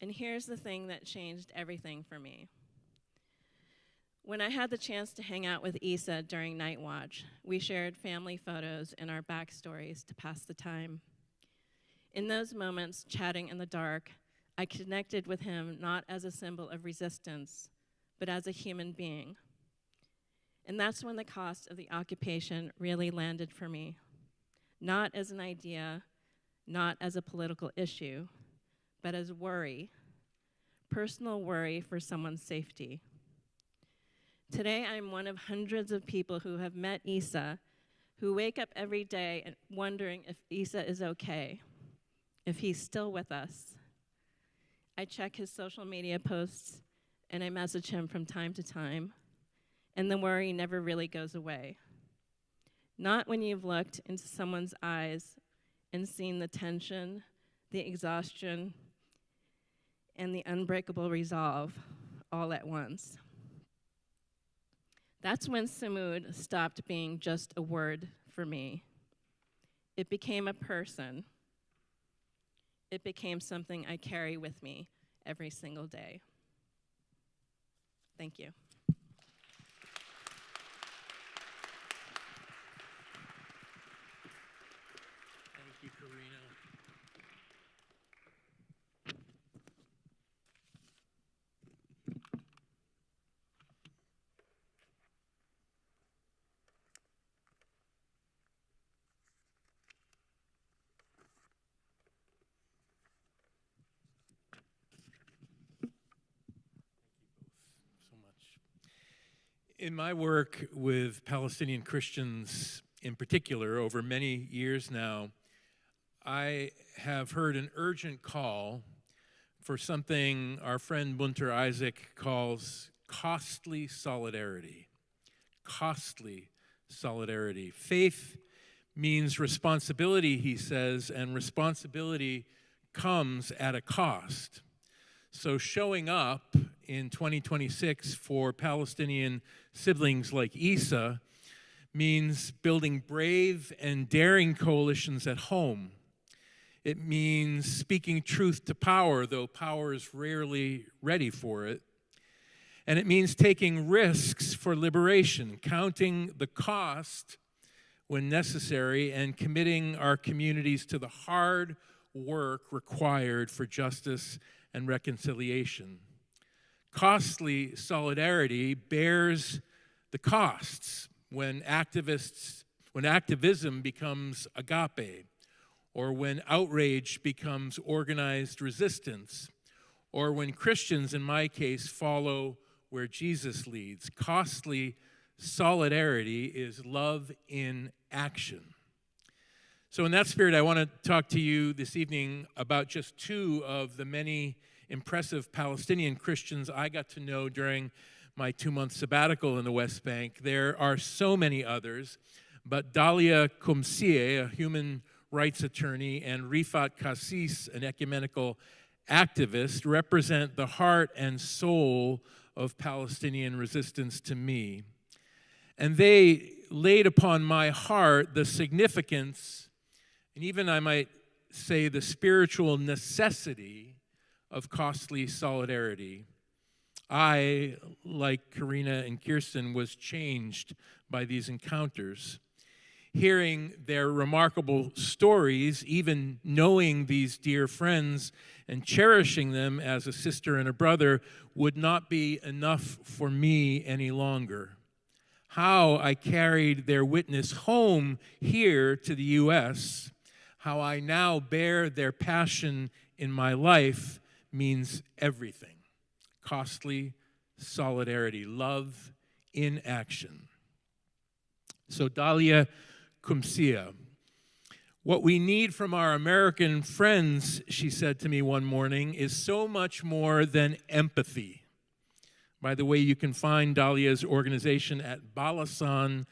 And here's the thing that changed everything for me. When I had the chance to hang out with Isa during Night Watch, we shared family photos and our backstories to pass the time. In those moments, chatting in the dark, I connected with him not as a symbol of resistance, but as a human being. And that's when the cost of the occupation really landed for me. Not as an idea, not as a political issue, but as worry, personal worry for someone's safety. Today, I'm one of hundreds of people who have met Isa, who wake up every day and wondering if Isa is okay, if he's still with us. I check his social media posts, and I message him from time to time, and the worry never really goes away. Not when you've looked into someone's eyes and seen the tension, the exhaustion, and the unbreakable resolve all at once. That's when Samud stopped being just a word for me. It became a person. It became something I carry with me every single day. Thank you. Thank you, Karina. So much. In my work with Palestinian Christians in particular over many years now, I have heard an urgent call for something our friend Bunter Isaac calls costly solidarity. Costly solidarity. Faith means responsibility, he says, and responsibility comes at a cost. So showing up in 2026 for Palestinian siblings like Isa means building brave and daring coalitions at home. It means speaking truth to power, though power is rarely ready for it. And it means taking risks for liberation, counting the cost when necessary, and committing our communities to the hard work required for justice and reconciliation. Costly solidarity bears the costs when activism becomes agape, or when outrage becomes organized resistance, or when Christians, in my case, follow where Jesus leads. Costly solidarity is love in action. So in that spirit, I want to talk to you this evening about just two of the many impressive Palestinian Christians I got to know during my 2-month sabbatical in the West Bank. There are so many others, but Dalia Kumsie, a human rights attorney, and Rifat Kassis, an ecumenical activist, represent the heart and soul of Palestinian resistance to me. And they laid upon my heart the significance, and even I might say the spiritual necessity of costly solidarity. I, like Karina and Kirsten, was changed by these encounters. Hearing their remarkable stories, even knowing these dear friends and cherishing them as a sister and a brother would not be enough for me any longer. How I carried their witness home here to the U.S., how I now bear their passion in my life means everything. Costly solidarity, love in action. So Dalia Kumsia, what we need from our American friends, she said to me one morning, is so much more than empathy. By the way, you can find Dalia's organization at balasan.org.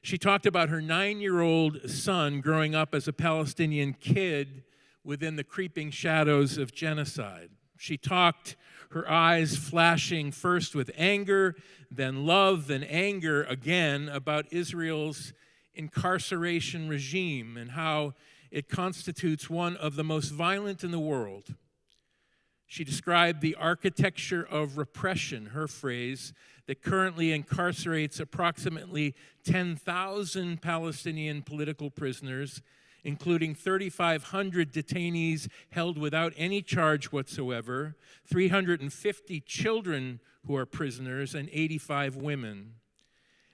She talked about her 9-year-old son growing up as a Palestinian kid within the creeping shadows of genocide. She talked, her eyes flashing first with anger, then love, then anger again, about Israel's incarceration regime and how it constitutes one of the most violent in the world. She described the architecture of repression, her phrase, that currently incarcerates approximately 10,000 Palestinian political prisoners, including 3,500 detainees held without any charge whatsoever, 350 children who are prisoners, and 85 women.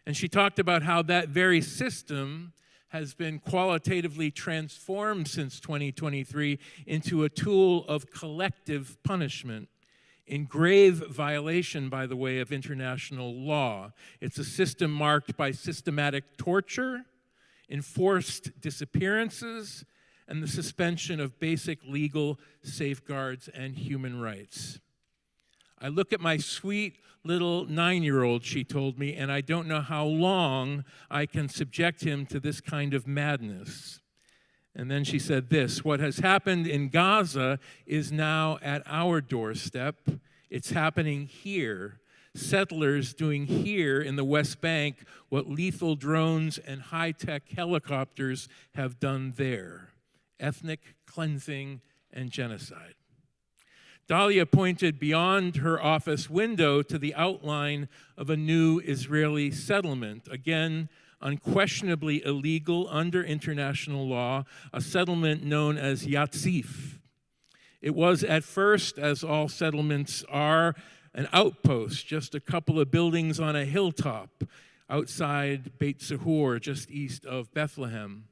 And she talked about how that very system has been qualitatively transformed since 2023 into a tool of collective punishment, in grave violation, by the way, of international law. It's a system marked by systematic torture, enforced disappearances, and the suspension of basic legal safeguards and human rights. I look at my sweet little 9-year-old, she told me, and I don't know how long I can subject him to this kind of madness. And then she said this: what has happened in Gaza is now at our doorstep. It's happening here. Settlers doing here in the West Bank what lethal drones and high-tech helicopters have done there: ethnic cleansing and genocide. Dahlia pointed beyond her office window to the outline of a new Israeli settlement, again, unquestionably illegal under international law, a settlement known as Yatzif. It was at first, as all settlements are, an outpost, just a couple of buildings on a hilltop outside Beit Sahur, just east of Bethlehem.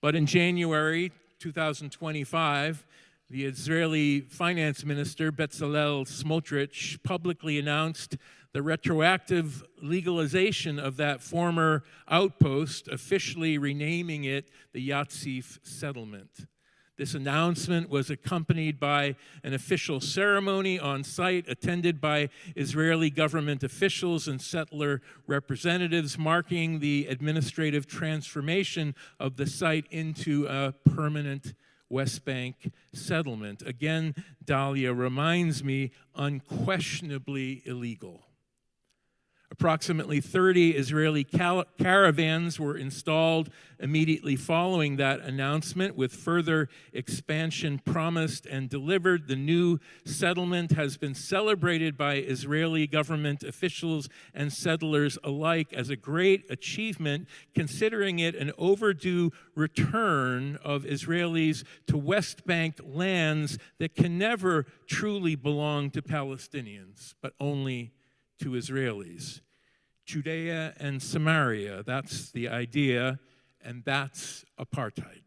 But in January 2025, the Israeli finance minister, Bezalel Smotrich, publicly announced the retroactive legalization of that former outpost, officially renaming it the Yatzif settlement. This announcement was accompanied by an official ceremony on site attended by Israeli government officials and settler representatives, marking the administrative transformation of the site into a permanent West Bank settlement. Again, Dahlia reminds me, unquestionably illegal. Approximately 30 Israeli caravans were installed immediately following that announcement, with further expansion promised and delivered. The new settlement has been celebrated by Israeli government officials and settlers alike as a great achievement, considering it an overdue return of Israelis to West Bank lands that can never truly belong to Palestinians, but only to Israelis. Judea and Samaria, that's the idea, and that's apartheid.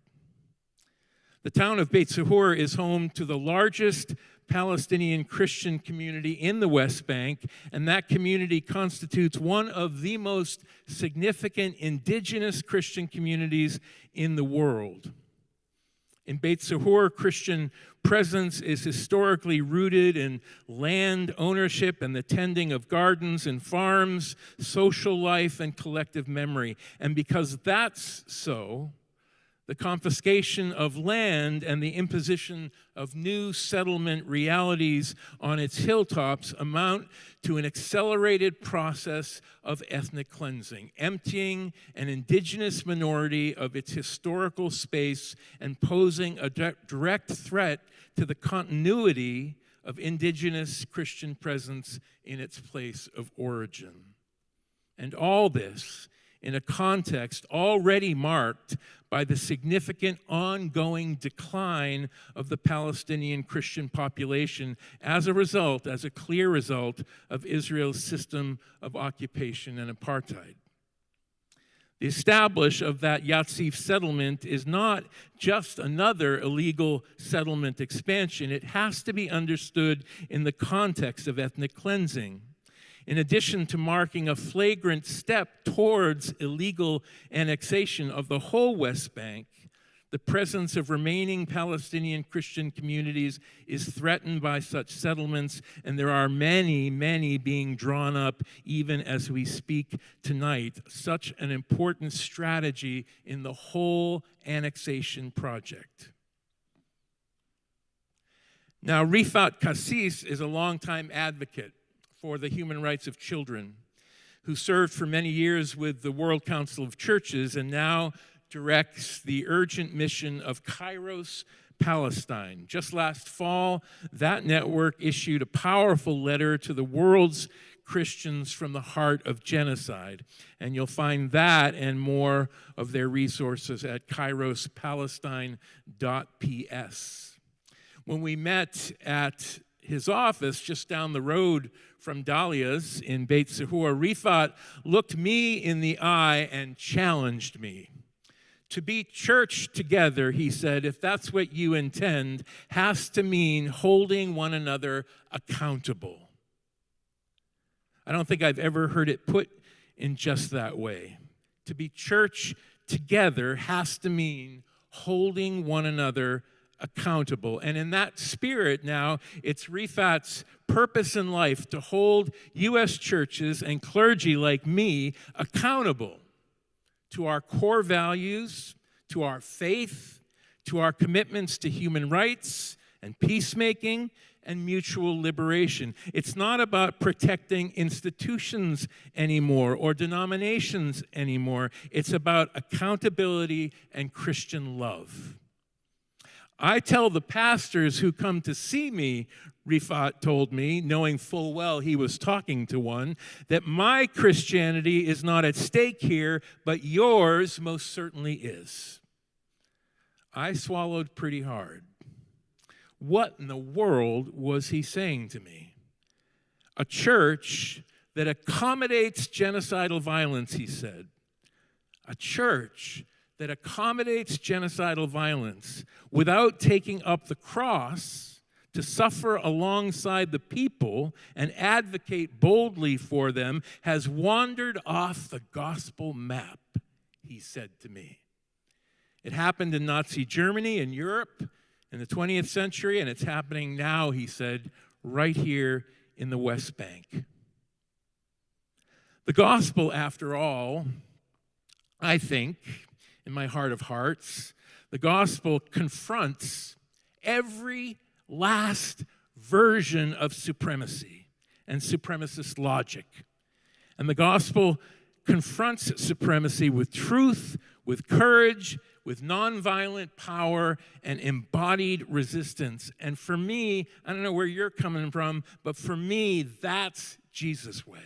The town of Beit Sahur is home to the largest Palestinian Christian community in the West Bank, and that community constitutes one of the most significant indigenous Christian communities in the world. In Beit Sahur, Christian presence is historically rooted in land ownership and the tending of gardens and farms, social life, and collective memory. And because that's so, the confiscation of land and the imposition of new settlement realities on its hilltops amount to an accelerated process of ethnic cleansing, emptying an indigenous minority of its historical space and posing a direct threat to the continuity of indigenous Christian presence in its place of origin. And all this in a context already marked by the significant ongoing decline of the Palestinian Christian population as a clear result of Israel's system of occupation and apartheid. The establishment of that Yatzif settlement is not just another illegal settlement expansion. It has to be understood in the context of ethnic cleansing. In addition to marking a flagrant step towards illegal annexation of the whole West Bank, the presence of remaining Palestinian Christian communities is threatened by such settlements, and there are many, many being drawn up even as we speak tonight. Such an important strategy in the whole annexation project. Now, Rifat Kassis is a longtime advocate for the human rights of children, who served for many years with the World Council of Churches and now directs the urgent mission of Kairos Palestine. Just last fall, that network issued a powerful letter to the world's Christians from the heart of genocide. And you'll find that and more of their resources at kairospalestine.ps. When we met at his office just down the road from Dahlia's in Beit Sahur, Rifat looked me in the eye and challenged me. To be church together, he said, if that's what you intend, has to mean holding one another accountable. I don't think I've ever heard it put in just that way. To be church together has to mean holding one another accountable. And in that spirit now, it's Rifat's purpose in life to hold U.S. churches and clergy like me accountable to our core values, to our faith, to our commitments to human rights and peacemaking and mutual liberation. It's not about protecting institutions anymore or denominations anymore. It's about accountability and Christian love. I tell the pastors who come to see me, Rifat told me, knowing full well he was talking to one, that my Christianity is not at stake here, but yours most certainly is. I swallowed pretty hard. What in the world was he saying to me? A church that accommodates genocidal violence, he said. A church that accommodates genocidal violence without taking up the cross to suffer alongside the people and advocate boldly for them has wandered off the gospel map, he said to me. It happened in Nazi Germany and Europe in the 20th century, and it's happening now, he said, right here in the West Bank. The gospel, after all, I think, in my heart of hearts, the gospel confronts every last version of supremacy and supremacist logic. And the gospel confronts supremacy with truth, with courage, with nonviolent power and embodied resistance. And for me, I don't know where you're coming from, but for me, that's Jesus' way.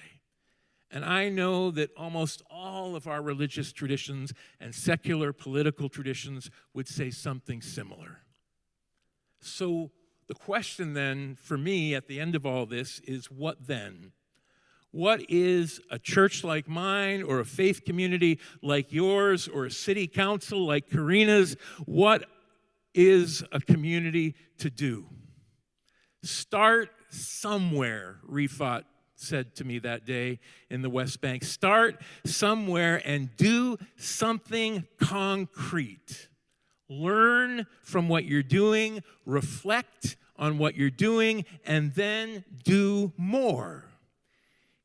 And I know that almost all of our religious traditions and secular political traditions would say something similar. So the question then for me at the end of all this is, what then? What is a church like mine or a faith community like yours or a city council like Karina's? What is a community to do? Start somewhere, Rifat said to me that day in the West Bank. Start somewhere and do something concrete. Learn from what you're doing, reflect on what you're doing, and then do more.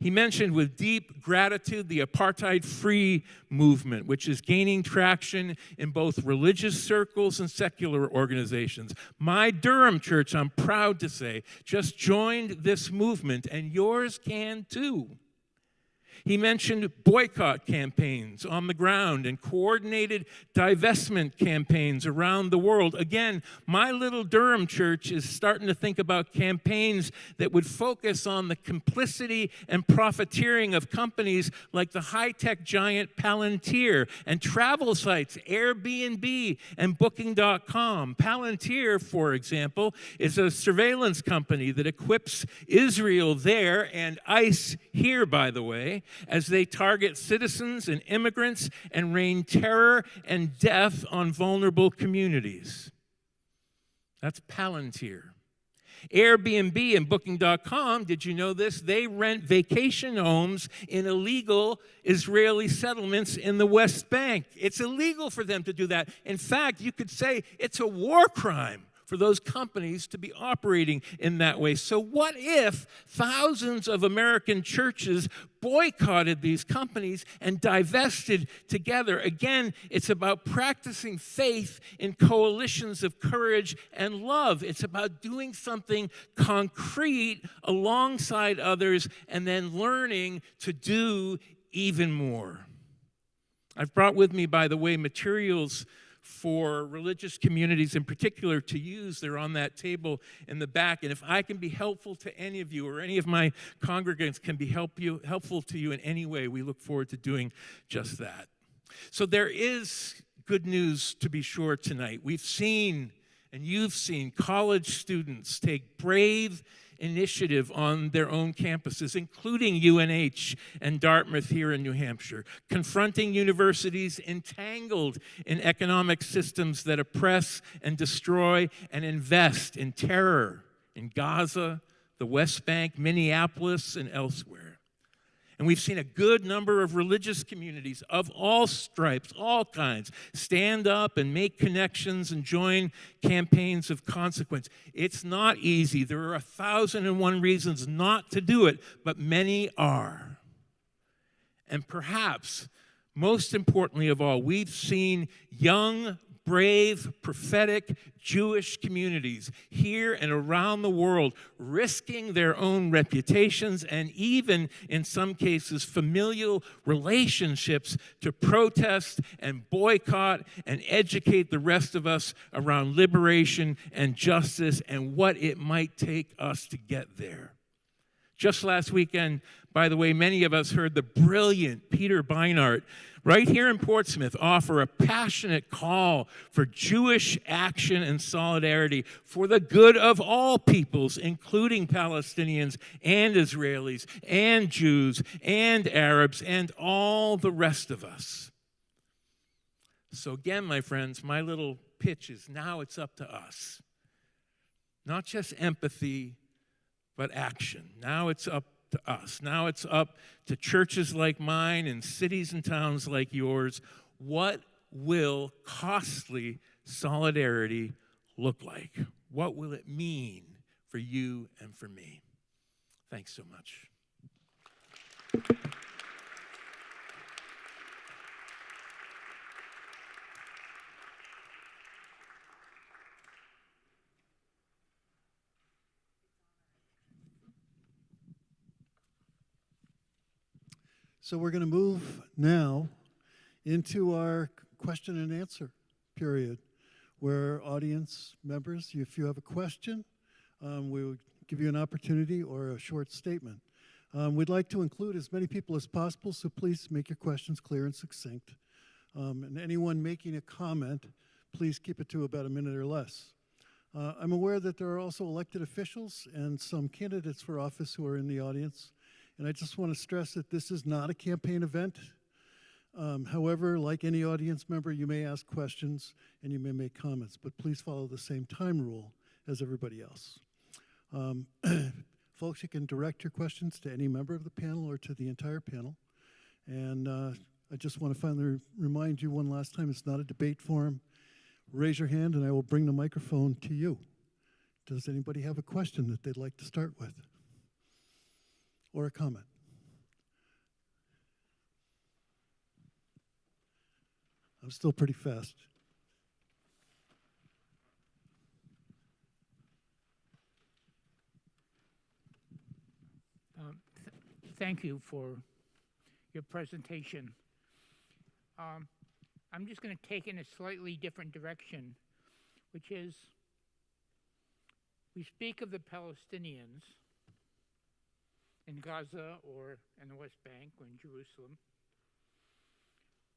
He mentioned with deep gratitude the apartheid-free movement, which is gaining traction in both religious circles and secular organizations. My Durham church, I'm proud to say, just joined this movement, and yours can too. He mentioned boycott campaigns on the ground and coordinated divestment campaigns around the world. Again, my little Durham church is starting to think about campaigns that would focus on the complicity and profiteering of companies like the high-tech giant Palantir and travel sites Airbnb and Booking.com. Palantir, for example, is a surveillance company that equips Israel there and ICE here, by the way, as they target citizens and immigrants and rain terror and death on vulnerable communities. That's Palantir. Airbnb and Booking.com, did you know this? They rent vacation homes in illegal Israeli settlements in the West Bank. It's illegal for them to do that. In fact, you could say it's a war crime for those companies to be operating in that way. So what if thousands of American churches boycotted these companies and divested together? Again, it's about practicing faith in coalitions of courage and love. It's about doing something concrete alongside others and then learning to do even more. I've brought with me, by the way, materials for religious communities in particular to use. They're on that table in the back. And if I can be helpful to any of you or any of my congregants can be helpful to you in any way, we look forward to doing just that. So there is good news to be sure tonight. We've seen, and you've seen, college students take brave initiative on their own campuses, including UNH and Dartmouth here in New Hampshire, confronting universities entangled in economic systems that oppress and destroy and invest in terror in Gaza, the West Bank, Minneapolis, and elsewhere. And we've seen a good number of religious communities of all stripes, all kinds, stand up and make connections and join campaigns of consequence. It's not easy. There are 1,001 reasons not to do it, but many are. And perhaps, most importantly of all, we've seen young, brave, prophetic Jewish communities here and around the world risking their own reputations and even, in some cases, familial relationships to protest and boycott and educate the rest of us around liberation and justice and what it might take us to get there. Just last weekend, by the way, many of us heard the brilliant Peter Beinart right here in Portsmouth offer a passionate call for Jewish action and solidarity for the good of all peoples, including Palestinians and Israelis and Jews and Arabs and all the rest of us. So again, my friends, my little pitch is now it's up to us. Not just empathy, but action. Now it's up to us. Now it's up to churches like mine and cities and towns like yours. What will costly solidarity look like? What will it mean for you and for me? Thanks so much. So we're going to move now into our question and answer period, where audience members, if you have a question, we will give you an opportunity or a short statement. We'd like to include as many people as possible, so please make your questions clear and succinct. And anyone making a comment, please keep it to about a minute or less. I'm aware that there are also elected officials and some candidates for office who are in the audience. And I just want to stress that this is not a campaign event. However, like any audience member, you may ask questions and you may make comments, but please follow the same time rule as everybody else. Folks, you can direct your questions to any member of the panel or to the entire panel. And I just want to finally remind you one last time, it's not a debate forum. Raise your hand and I will bring the microphone to you. Does anybody have a question that they'd like to start with? Or a comment? I'm still pretty fast. Thank you for your presentation. I'm just going to take in a slightly different direction, which is we speak of the Palestinians in Gaza or in the West Bank or in Jerusalem.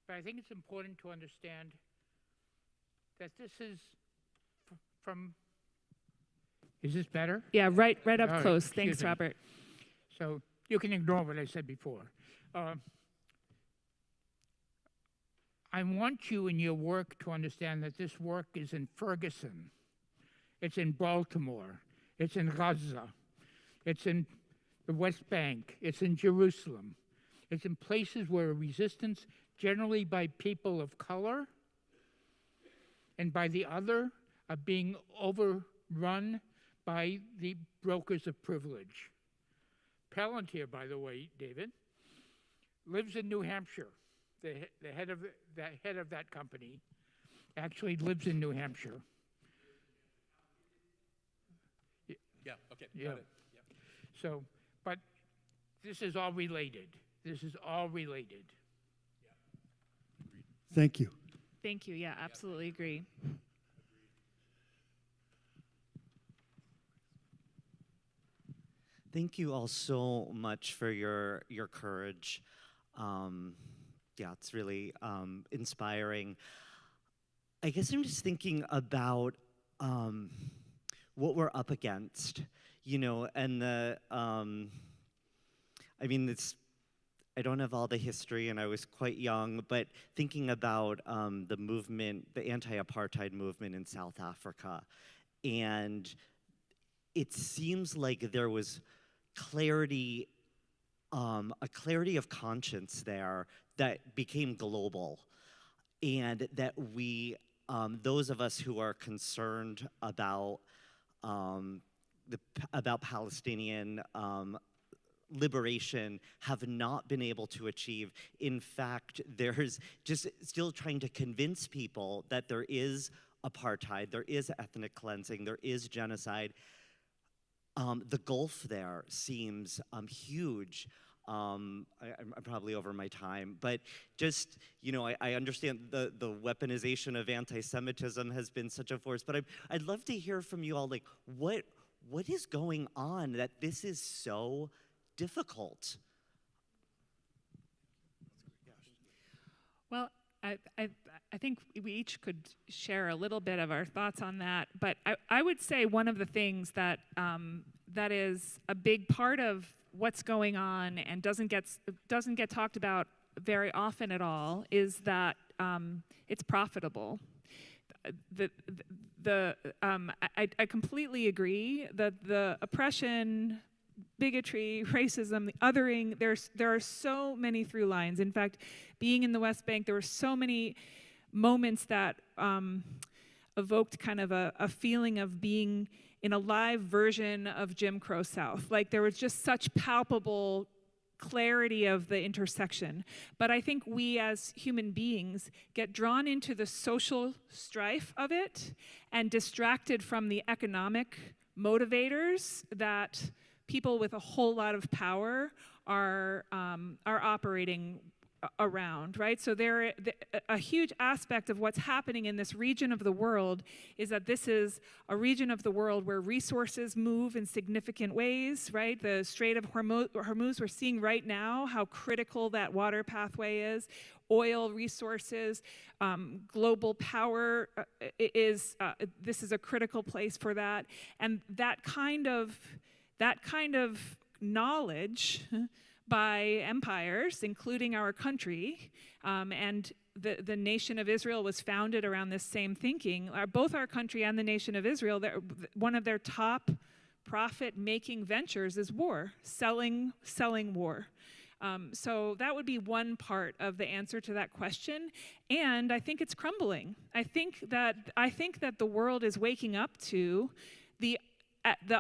But I think it's important to understand that this is from, is this better? Yeah, right up Oh, close. excuse Thanks, me. Robert. So you can ignore what I said before. I want you in your work to understand that this work is in Ferguson. It's in Baltimore. It's in Gaza. It's in the West Bank. It's in Jerusalem. It's in places where resistance, generally by people of color and by the other, are being overrun by the brokers of privilege. Palantir, by the way, David, lives in New Hampshire. The head of that company actually lives in New Hampshire. Yeah, okay, Yeah. got it. Yeah. So, but this is all related. This is all related. Thank you. Thank you. Yeah, absolutely agree. Thank you all so much for your courage. Yeah, it's really inspiring. I guess I'm just thinking about what we're up against, you know, and the, I mean, I don't have all the history, and I was quite young, but thinking about the movement, the anti-apartheid movement in South Africa, and it seems like there was clarity, a clarity of conscience there that became global, and that we, those of us who are concerned about Palestinian liberation have not been able to achieve. In fact, there's just still trying to convince people that there is apartheid, there is ethnic cleansing, there is genocide. The gulf there seems huge. I'm probably over my time, but just, you know, I understand the weaponization of anti-Semitism has been such a force, but I'd love to hear from you all, like, what is going on that this is so difficult? Well, I think we each could share a little bit of our thoughts on that, but I would say one of the things that that is a big part of what's going on and doesn't get talked about very often at all is that it's profitable. I completely agree that the oppression, bigotry, racism, the othering, there are so many through lines. In fact, being in the West Bank, there were so many moments that evoked kind of a feeling of being in a live version of Jim Crow South. Like there was just such palpable clarity of the intersection. But I think we as human beings get drawn into the social strife of it and distracted from the economic motivators that people with a whole lot of power are operating around, right? So a huge aspect of what's happening in this region of the world is that this is a region of the world where resources move in significant ways, right? The Strait of Hormuz, we're seeing right now how critical that water pathway is. Oil resources, global power this is a critical place for that. And that kind of knowledge by empires, including our country, and the nation of Israel was founded around this same thinking. Both our country and the nation of Israel, one of their top profit-making ventures is war, selling war. So that would be one part of the answer to that question, and I think it's crumbling. I think that the world is waking up to the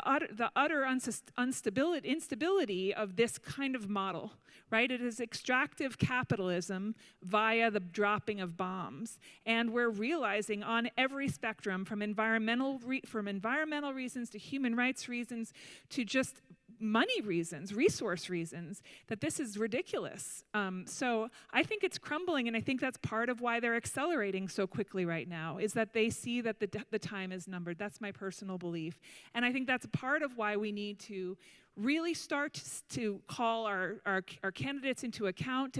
utter instability of this kind of model, right? It is extractive capitalism via the dropping of bombs. And we're realizing on every spectrum, from environmental reasons to human rights reasons to just money reasons, resource reasons, that this is ridiculous. So I think it's crumbling, and I think that's part of why they're accelerating so quickly right now, is that they see that the time is numbered. That's my personal belief. And I think that's part of why we need to really start to call our candidates into account,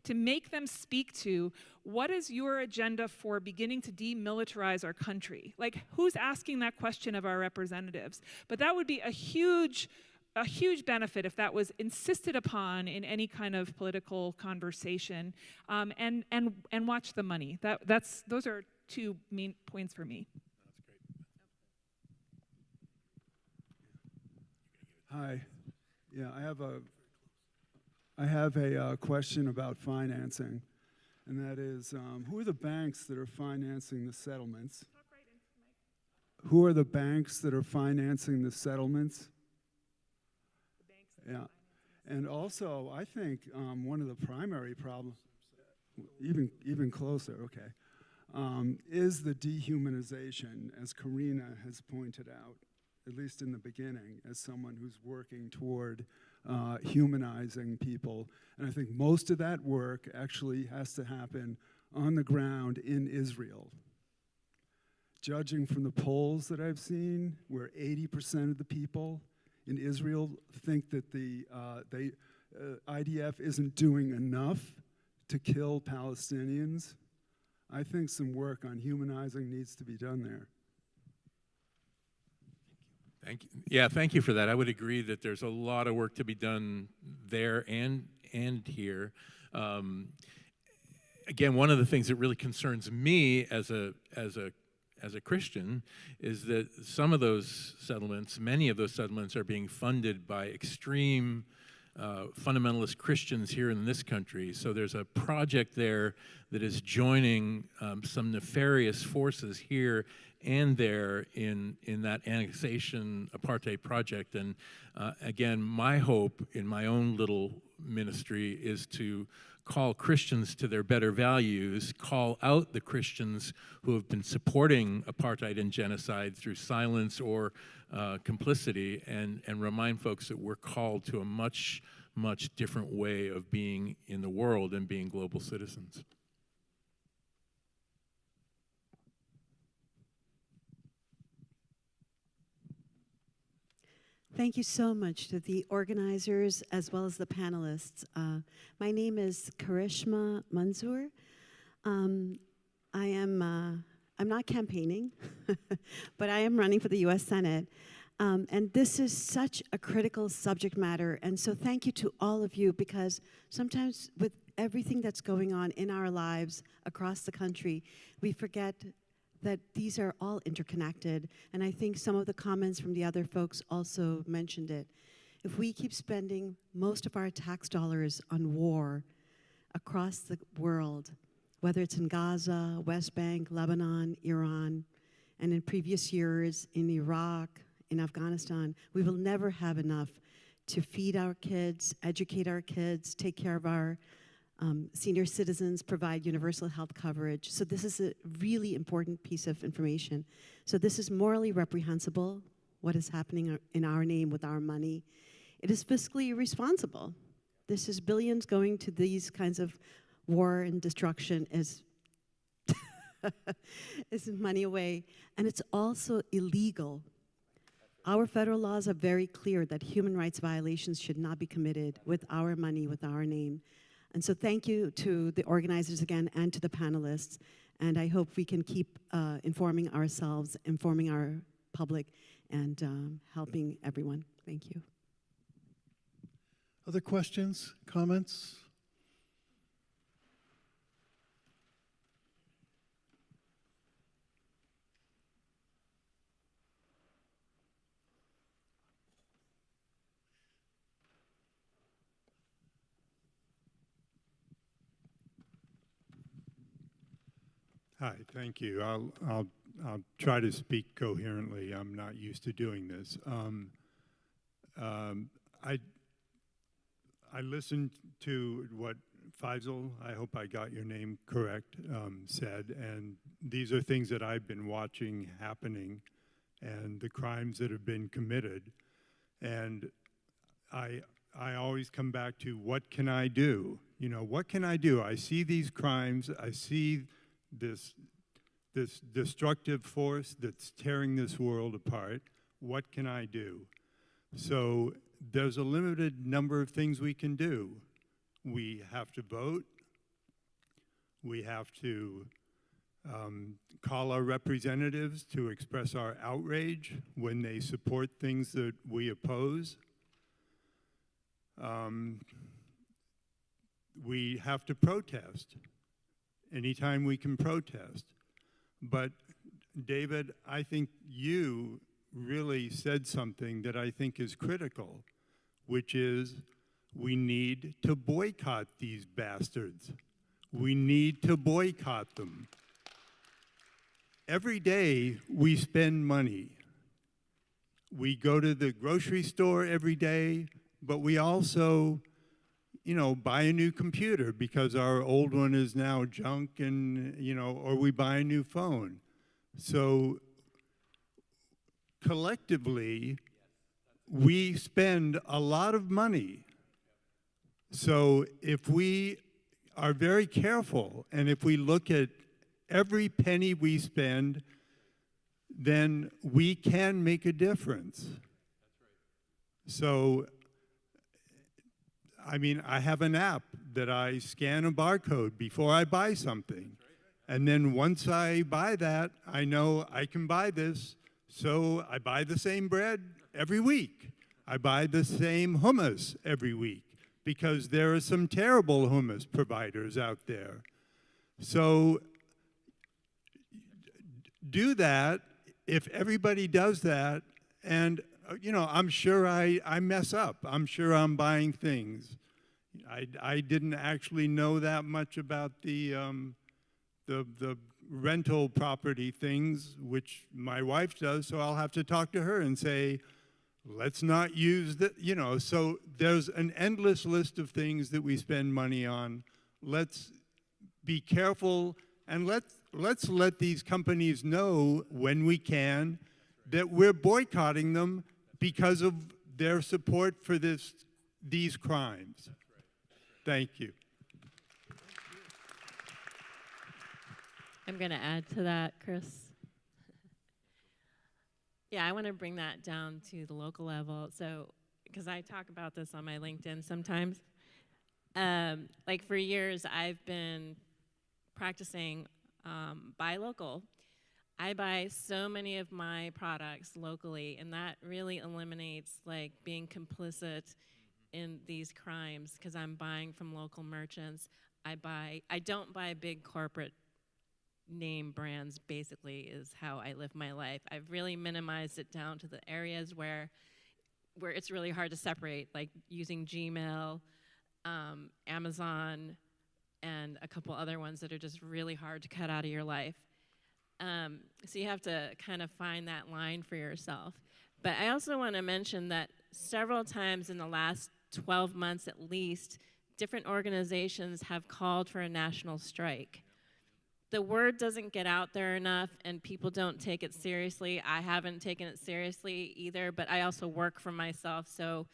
to make them speak to what is your agenda for beginning to demilitarize our country? Like, who's asking that question of our representatives? But that would be a huge benefit if that was insisted upon in any kind of political conversation, and watch the money. Those are two main points for me. Hi. Yeah, I have a question about financing, and that is, who are the banks that are financing the settlements? Talk right into the mic. Who are the banks that are financing the settlements? Yeah, and also I think one of the primary problems, even closer, okay, is the dehumanization, as Karina has pointed out, at least in the beginning, as someone who's working toward humanizing people. And I think most of that work actually has to happen on the ground in Israel. Judging from the polls that I've seen, where 80% of the people in Israel think that the IDF isn't doing enough to kill Palestinians, I think some work on humanizing needs to be done there. Thank you. Yeah, thank you for that. I would agree that there's a lot of work to be done there and here. Again, one of the things that really concerns me as a Christian is that some of those settlements, many of those settlements, are being funded by extreme fundamentalist Christians here in this country. So there's a project there that is joining some nefarious forces here and there in that annexation apartheid project. And again, my hope in my own little ministry is to call Christians to their better values, call out the Christians who have been supporting apartheid and genocide through silence or complicity, and remind folks that we're called to a much, much different way of being in the world and being global citizens. Thank you so much to the organizers as well as the panelists. My name is Karishma Manzoor. I'm not campaigning, but I am running for the US Senate. And this is such a critical subject matter. And so thank you to all of you, because sometimes with everything that's going on in our lives across the country, we forget that these are all interconnected. And I think some of the comments from the other folks also mentioned it. If we keep spending most of our tax dollars on war across the world, whether it's in Gaza, West Bank, Lebanon, Iran, and in previous years in Iraq, in Afghanistan, we will never have enough to feed our kids, educate our kids, take care of our senior citizens, provide universal health coverage. So this is a really important piece of information. So this is morally reprehensible, what is happening in our name with our money. It is fiscally irresponsible. This is billions going to these kinds of war and destruction is money away. And it's also illegal. Our federal laws are very clear that human rights violations should not be committed with our money, with our name. And so thank you to the organizers again and to the panelists. And I hope we can keep informing ourselves, informing our public, and helping everyone. Thank you. Other questions, comments? Hi, thank you. I'll try to speak coherently. I'm not used to doing this. I listened to what Faisal, I hope I got your name correct, said, and these are things that I've been watching happening and the crimes that have been committed. And I always come back to, what can I do? You know, what can I do? I see these crimes, I see this destructive force that's tearing this world apart. What can I do? So there's a limited number of things we can do. We have to vote. We have to call our representatives to express our outrage when they support things that we oppose. We have to protest anytime we can protest. But David, I think you really said something that I think is critical, which is we need to boycott these bastards. We need to boycott them. Every day we spend money. We go to the grocery store every day, but we also, you know, buy a new computer because our old one is now junk, and, you know, or we buy a new phone. So collectively, we spend a lot of money. So if we are very careful. And if we look at every penny we spend, then we can make a difference. So, I mean, I have an app that I scan a barcode before I buy something. And then once I buy that, I know I can buy this. So I buy the same bread every week. I buy the same hummus every week because there are some terrible hummus providers out there. So do that if everybody does that. And, you know, I'm sure I mess up. I'm sure I'm buying things. I didn't actually know that much about the rental property things, which my wife does, so I'll have to talk to her and say, let's not use the, you know, so there's an endless list of things that we spend money on. Let's be careful, and let's let these companies know when we can that we're boycotting them because of their support for these crimes. Thank you. I'm going to add to that, Chris. Yeah, I want to bring that down to the local level. So, because I talk about this on my LinkedIn sometimes. Like for years, I've been practicing buy local. I buy so many of my products locally, and that really eliminates like being complicit in these crimes because I'm buying from local merchants. I don't buy big corporate name brands, basically, is how I live my life. I've really minimized it down to the areas where it's really hard to separate, like using Gmail, Amazon, and a couple other ones that are just really hard to cut out of your life. So you have to kind of find that line for yourself. But I also want to mention that several times in the last 12 months at least, different organizations have called for a national strike. The word doesn't get out there enough, and people don't take it seriously. I haven't taken it seriously either, but I also work for myself, so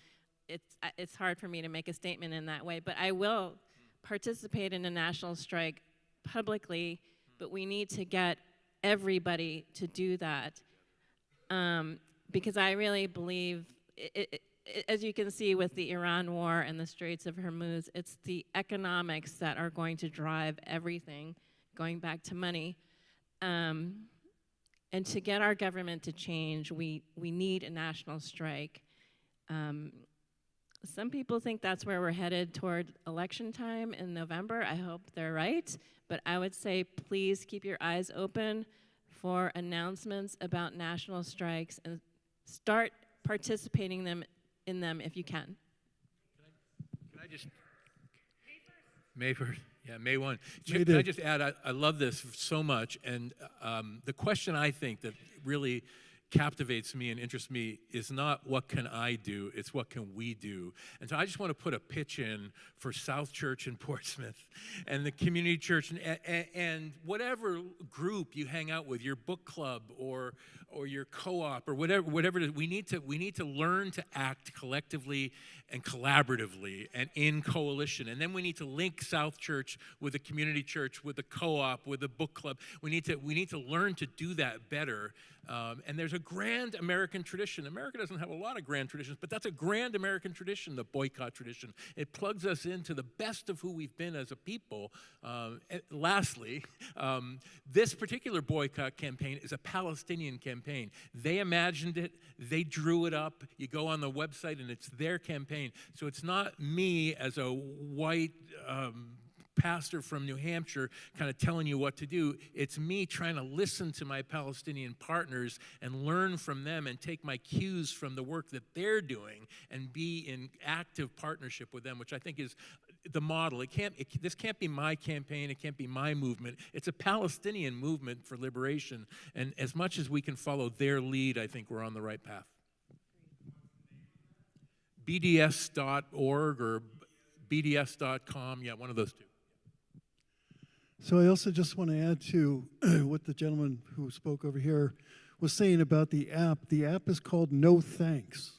it's hard for me to make a statement in that way. But I will participate in a national strike publicly, but we need to get everybody to do that, because I really believe, as you can see with the Iran war and the Straits of Hormuz, it's the economics that are going to drive everything, going back to money. And to get our government to change, we need a national strike. Some people think that's where we're headed toward election time in November. I hope they're right. But I would say please keep your eyes open for announcements about national strikes and start participating in them if you can. Can I just... May 1st. Yeah, May 1. Can I just add, I love this so much, and the question I think that really captivates me and interests me is not what can I do, it's what can we do. And so I just want to put a pitch in for South Church in Portsmouth and the community church and whatever group you hang out with, your book club or your co-op or whatever it is. We need to learn to act collectively and collaboratively and in coalition. And then we need to link South Church with the community church, with the co-op, with the book club. We need to learn to do that better. And there's a grand American tradition. America doesn't have a lot of grand traditions, but that's a grand American tradition, the boycott tradition. It plugs us into the best of who we've been as a people. Lastly, this particular boycott campaign is a Palestinian campaign. They imagined it. They drew it up. You go on the website, and it's their campaign. So it's not me as a white pastor from New Hampshire kind of telling you what to do. It's me trying to listen to my Palestinian partners and learn from them and take my cues from the work that they're doing and be in active partnership with them, which I think is the model. This can't be my campaign. It can't be my movement. It's a Palestinian movement for liberation. And as much as we can follow their lead, I think we're on the right path. BDS.org or BDS.com. Yeah, one of those two. So I also just want to add to what the gentleman who spoke over here was saying about the app. The app is called No Thanks.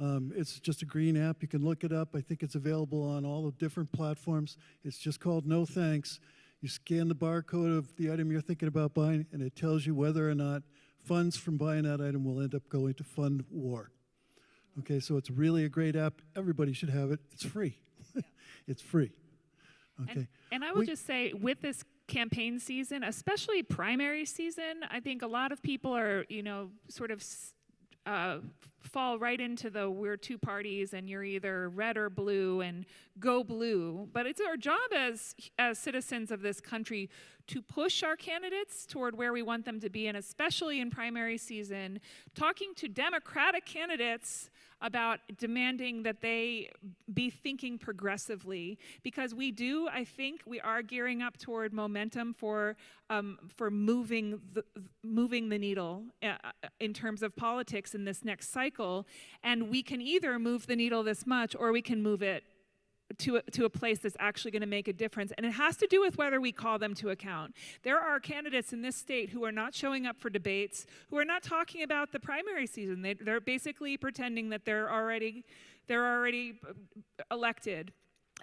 It's just a green app. You can look it up. I think it's available on all the different platforms. It's just called No Thanks. You scan the barcode of the item you're thinking about buying, and it tells you whether or not funds from buying that item will end up going to fund war. Okay, so it's really a great app. Everybody should have it. It's free. It's free. Okay. And I will just say, with this campaign season, especially primary season, I think a lot of people are, sort of fall right into the we're two parties and you're either red or blue and go blue. But it's our job as citizens of this country to push our candidates toward where we want them to be, and especially in primary season, talking to Democratic candidates about demanding that they be thinking progressively, because I think we are gearing up toward momentum for moving the needle in terms of politics in this next cycle, and we can either move the needle this much or we can move it to a place that's actually going to make a difference. And it has to do with whether we call them to account. There are candidates in this state who are not showing up for debates, who are not talking about the primary season. They're basically pretending that they're already elected.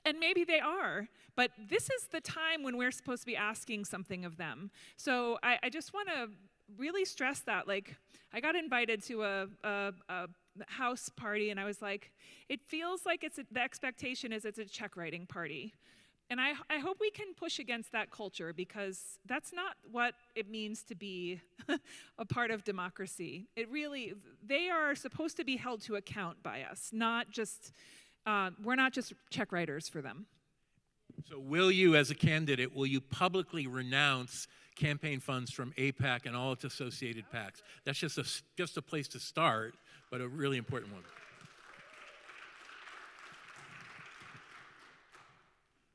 And maybe they are, but this is the time when we're supposed to be asking something of them. So I just want to really stress that. Like, I got invited to a house party, and I was like, it feels like the expectation is it's a check writing party. And I hope we can push against that culture, because that's not what it means to be a part of democracy. They are supposed to be held to account by us, not just, we're not just check writers for them. So will you, as a candidate, will you publicly renounce campaign funds from AIPAC and all its associated PACs? That's just a place to start, but a really important one.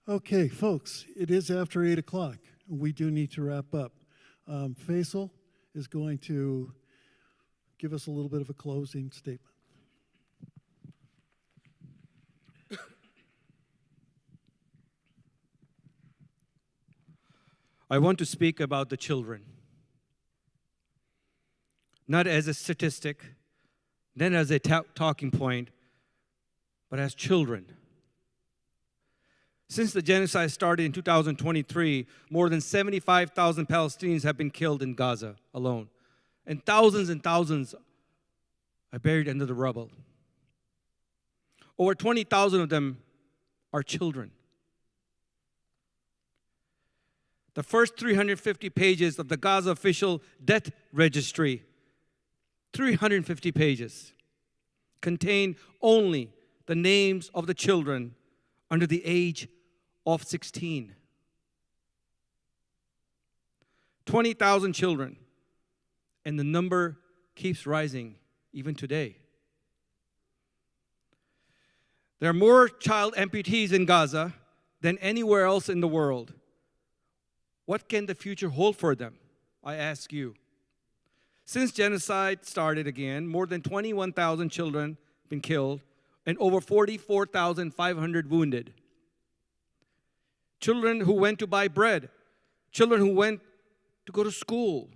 Okay, folks, it is after 8 o'clock. We do need to wrap up. Faisal is going to give us a little bit of a closing statement. I want to speak about the children, not as a statistic, not as a talking point, but as children. Since the genocide started in 2023, more than 75,000 Palestinians have been killed in Gaza alone, and thousands are buried under the rubble. Over 20,000 of them are children. The first 350 pages of the Gaza official death registry, 350 pages, contain only the names of the children under the age of 16. 20,000 children, and the number keeps rising even today. There are more child amputees in Gaza than anywhere else in the world. What can the future hold for them? I ask you. Since genocide started again, more than 21,000 children have been killed and over 44,500 wounded. Children who went to buy bread, children who went to go to school,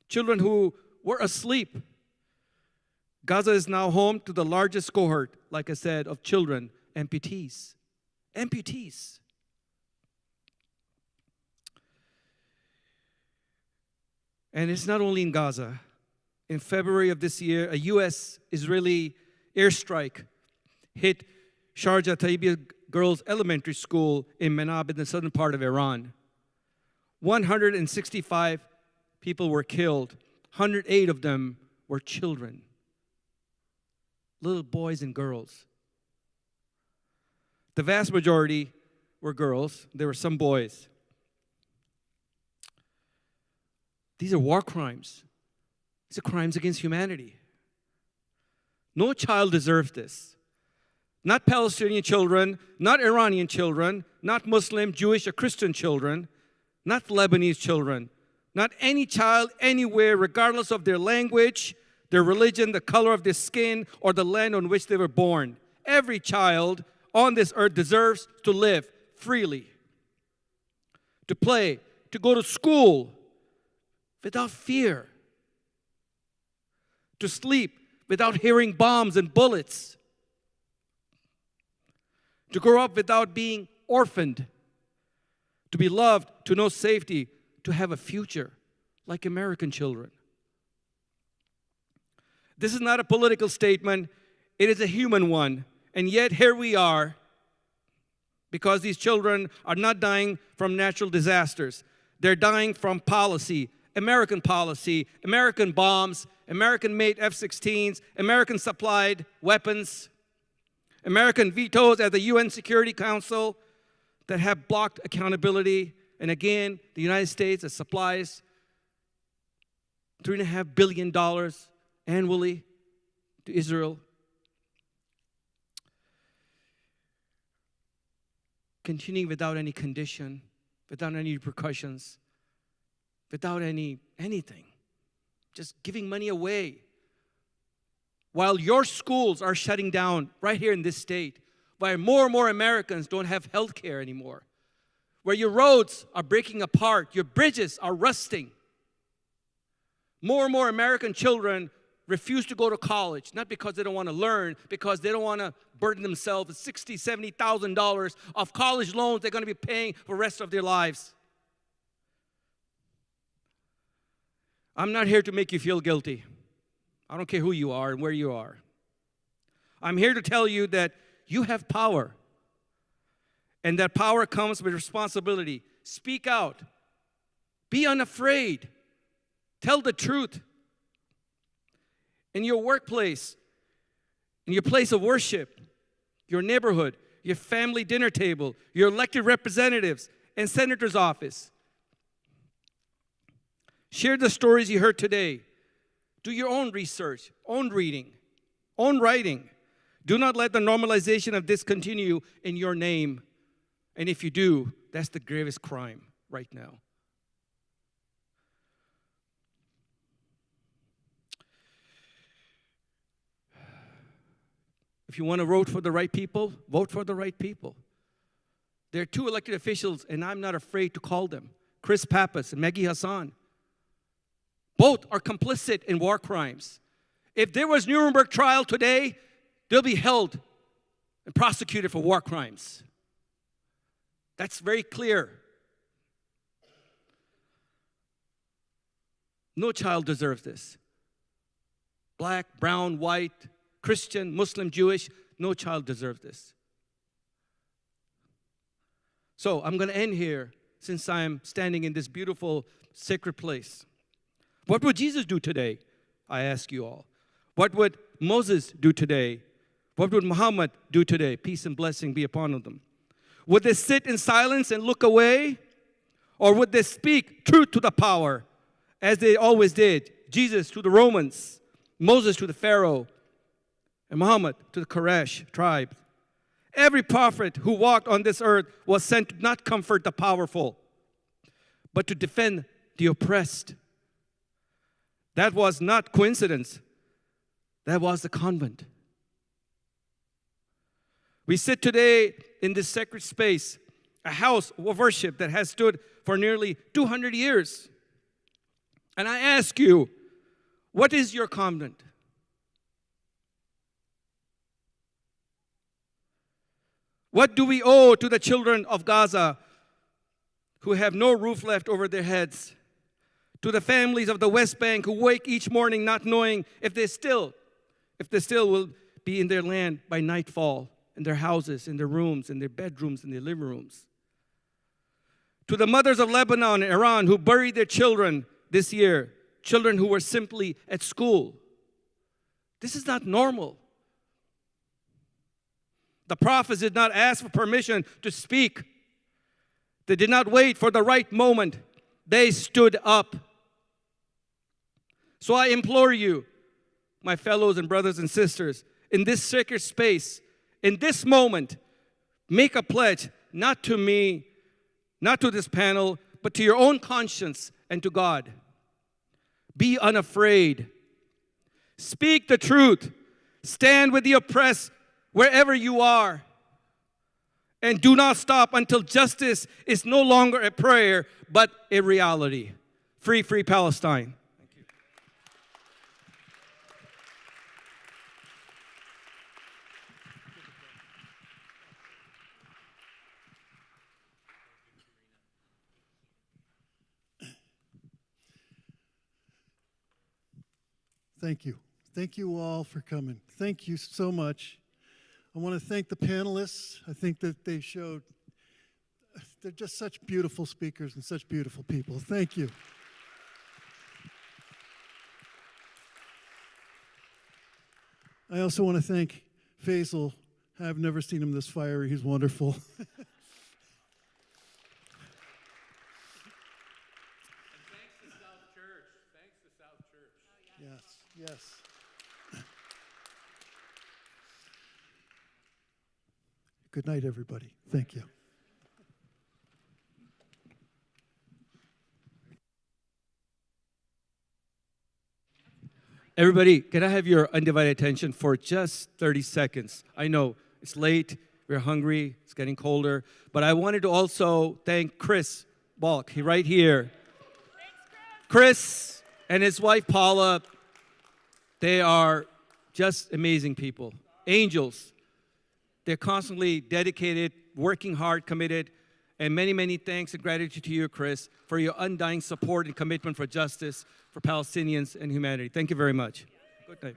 children who were asleep. Gaza is now home to the largest cohort, like I said, of children amputees. Amputees. And it's not only in Gaza. In February of this year, a U.S.-Israeli airstrike hit Sharjah Taibia Girls Elementary School in Manab in the southern part of Iran. 165 people were killed. 108 of them were children, little boys and girls. The vast majority were girls. There were some boys. These are war crimes. These are crimes against humanity. No child deserves this. Not Palestinian children, not Iranian children, not Muslim, Jewish, or Christian children, not Lebanese children, not any child anywhere, regardless of their language, their religion, the color of their skin, or the land on which they were born. Every child on this earth deserves to live freely, to play, to go to school without fear, to sleep without hearing bombs and bullets, to grow up without being orphaned, to be loved, to know safety, to have a future like American children. This is not a political statement, it is a human one. And yet here we are, because these children are not dying from natural disasters. They're dying from policy, American bombs, American-made F-16s, American-supplied weapons, American vetoes at the UN Security Council that have blocked accountability. And again, the United States supplies $3.5 billion annually to Israel. Continuing without any condition, without any repercussions, without anything. Just giving money away. While your schools are shutting down right here in this state, where more and more Americans don't have health care anymore, where your roads are breaking apart, your bridges are rusting. More and more American children refuse to go to college, not because they don't want to learn, because they don't want to burden themselves with $60,000, $70,000 of college loans they're going to be paying for the rest of their lives. I'm not here to make you feel guilty. I don't care who you are and where you are. I'm here to tell you that you have power. And that power comes with responsibility. Speak out. Be unafraid. Tell the truth. In your workplace, in your place of worship, your neighborhood, your family dinner table, your elected representatives and senator's office. Share the stories you heard today. Do your own research, own reading, own writing. Do not let the normalization of this continue in your name. And if you do, that's the gravest crime right now. If you want to vote for the right people, vote for the right people. There are two elected officials, and I'm not afraid to call them, Chris Pappas and Maggie Hassan. Both are complicit in war crimes. If there was Nuremberg trial today, they'll be held and prosecuted for war crimes. That's very clear. No child deserves this. Black, brown, white, Christian, Muslim, Jewish, no child deserves this. So I'm going to end here since I'm standing in this beautiful sacred place. What would Jesus do today? I ask you all. What would Moses do today? What would Muhammad do today? Peace and blessing be upon them. Would they sit in silence and look away? Or would they speak truth to the power, as they always did? Jesus to the Romans, Moses to the Pharaoh, and Muhammad to the Quraysh tribe. Every prophet who walked on this earth was sent to not comfort the powerful, but to defend the oppressed. That was not coincidence. That was the convent. We sit today in this sacred space, a house of worship that has stood for nearly 200 years. And I ask you, what is your convent? What do we owe to the children of Gaza who have no roof left over their heads? To the families of the West Bank who wake each morning not knowing if they still will be in their land by nightfall, in their houses, in their rooms, in their bedrooms, in their living rooms. To the mothers of Lebanon and Iran who buried their children this year, children who were simply at school. This is not normal. The prophets did not ask for permission to speak. They did not wait for the right moment. They stood up. So I implore you, my fellows and brothers and sisters, in this sacred space, in this moment, make a pledge, not to me, not to this panel, but to your own conscience and to God. Be unafraid. Speak the truth. Stand with the oppressed wherever you are. And do not stop until justice is no longer a prayer, but a reality. Free, free Palestine. Thank you. Thank you. Thank you all for coming. Thank you so much. I want to thank the panelists. I think that they're just such beautiful speakers and such beautiful people. Thank you. I also want to thank Faisal. I've never seen him this fiery. He's wonderful. Yes, yes. Good night, everybody. Thank you. Everybody, can I have your undivided attention for just 30 seconds? I know it's late, we're hungry, it's getting colder, but I wanted to also thank Chris Balk, right here. Chris and his wife Paula, they are just amazing people, angels. They're constantly dedicated, working hard, committed, and many, many thanks and gratitude to you, Chris, for your undying support and commitment for justice, for Palestinians and humanity. Thank you very much. Good night.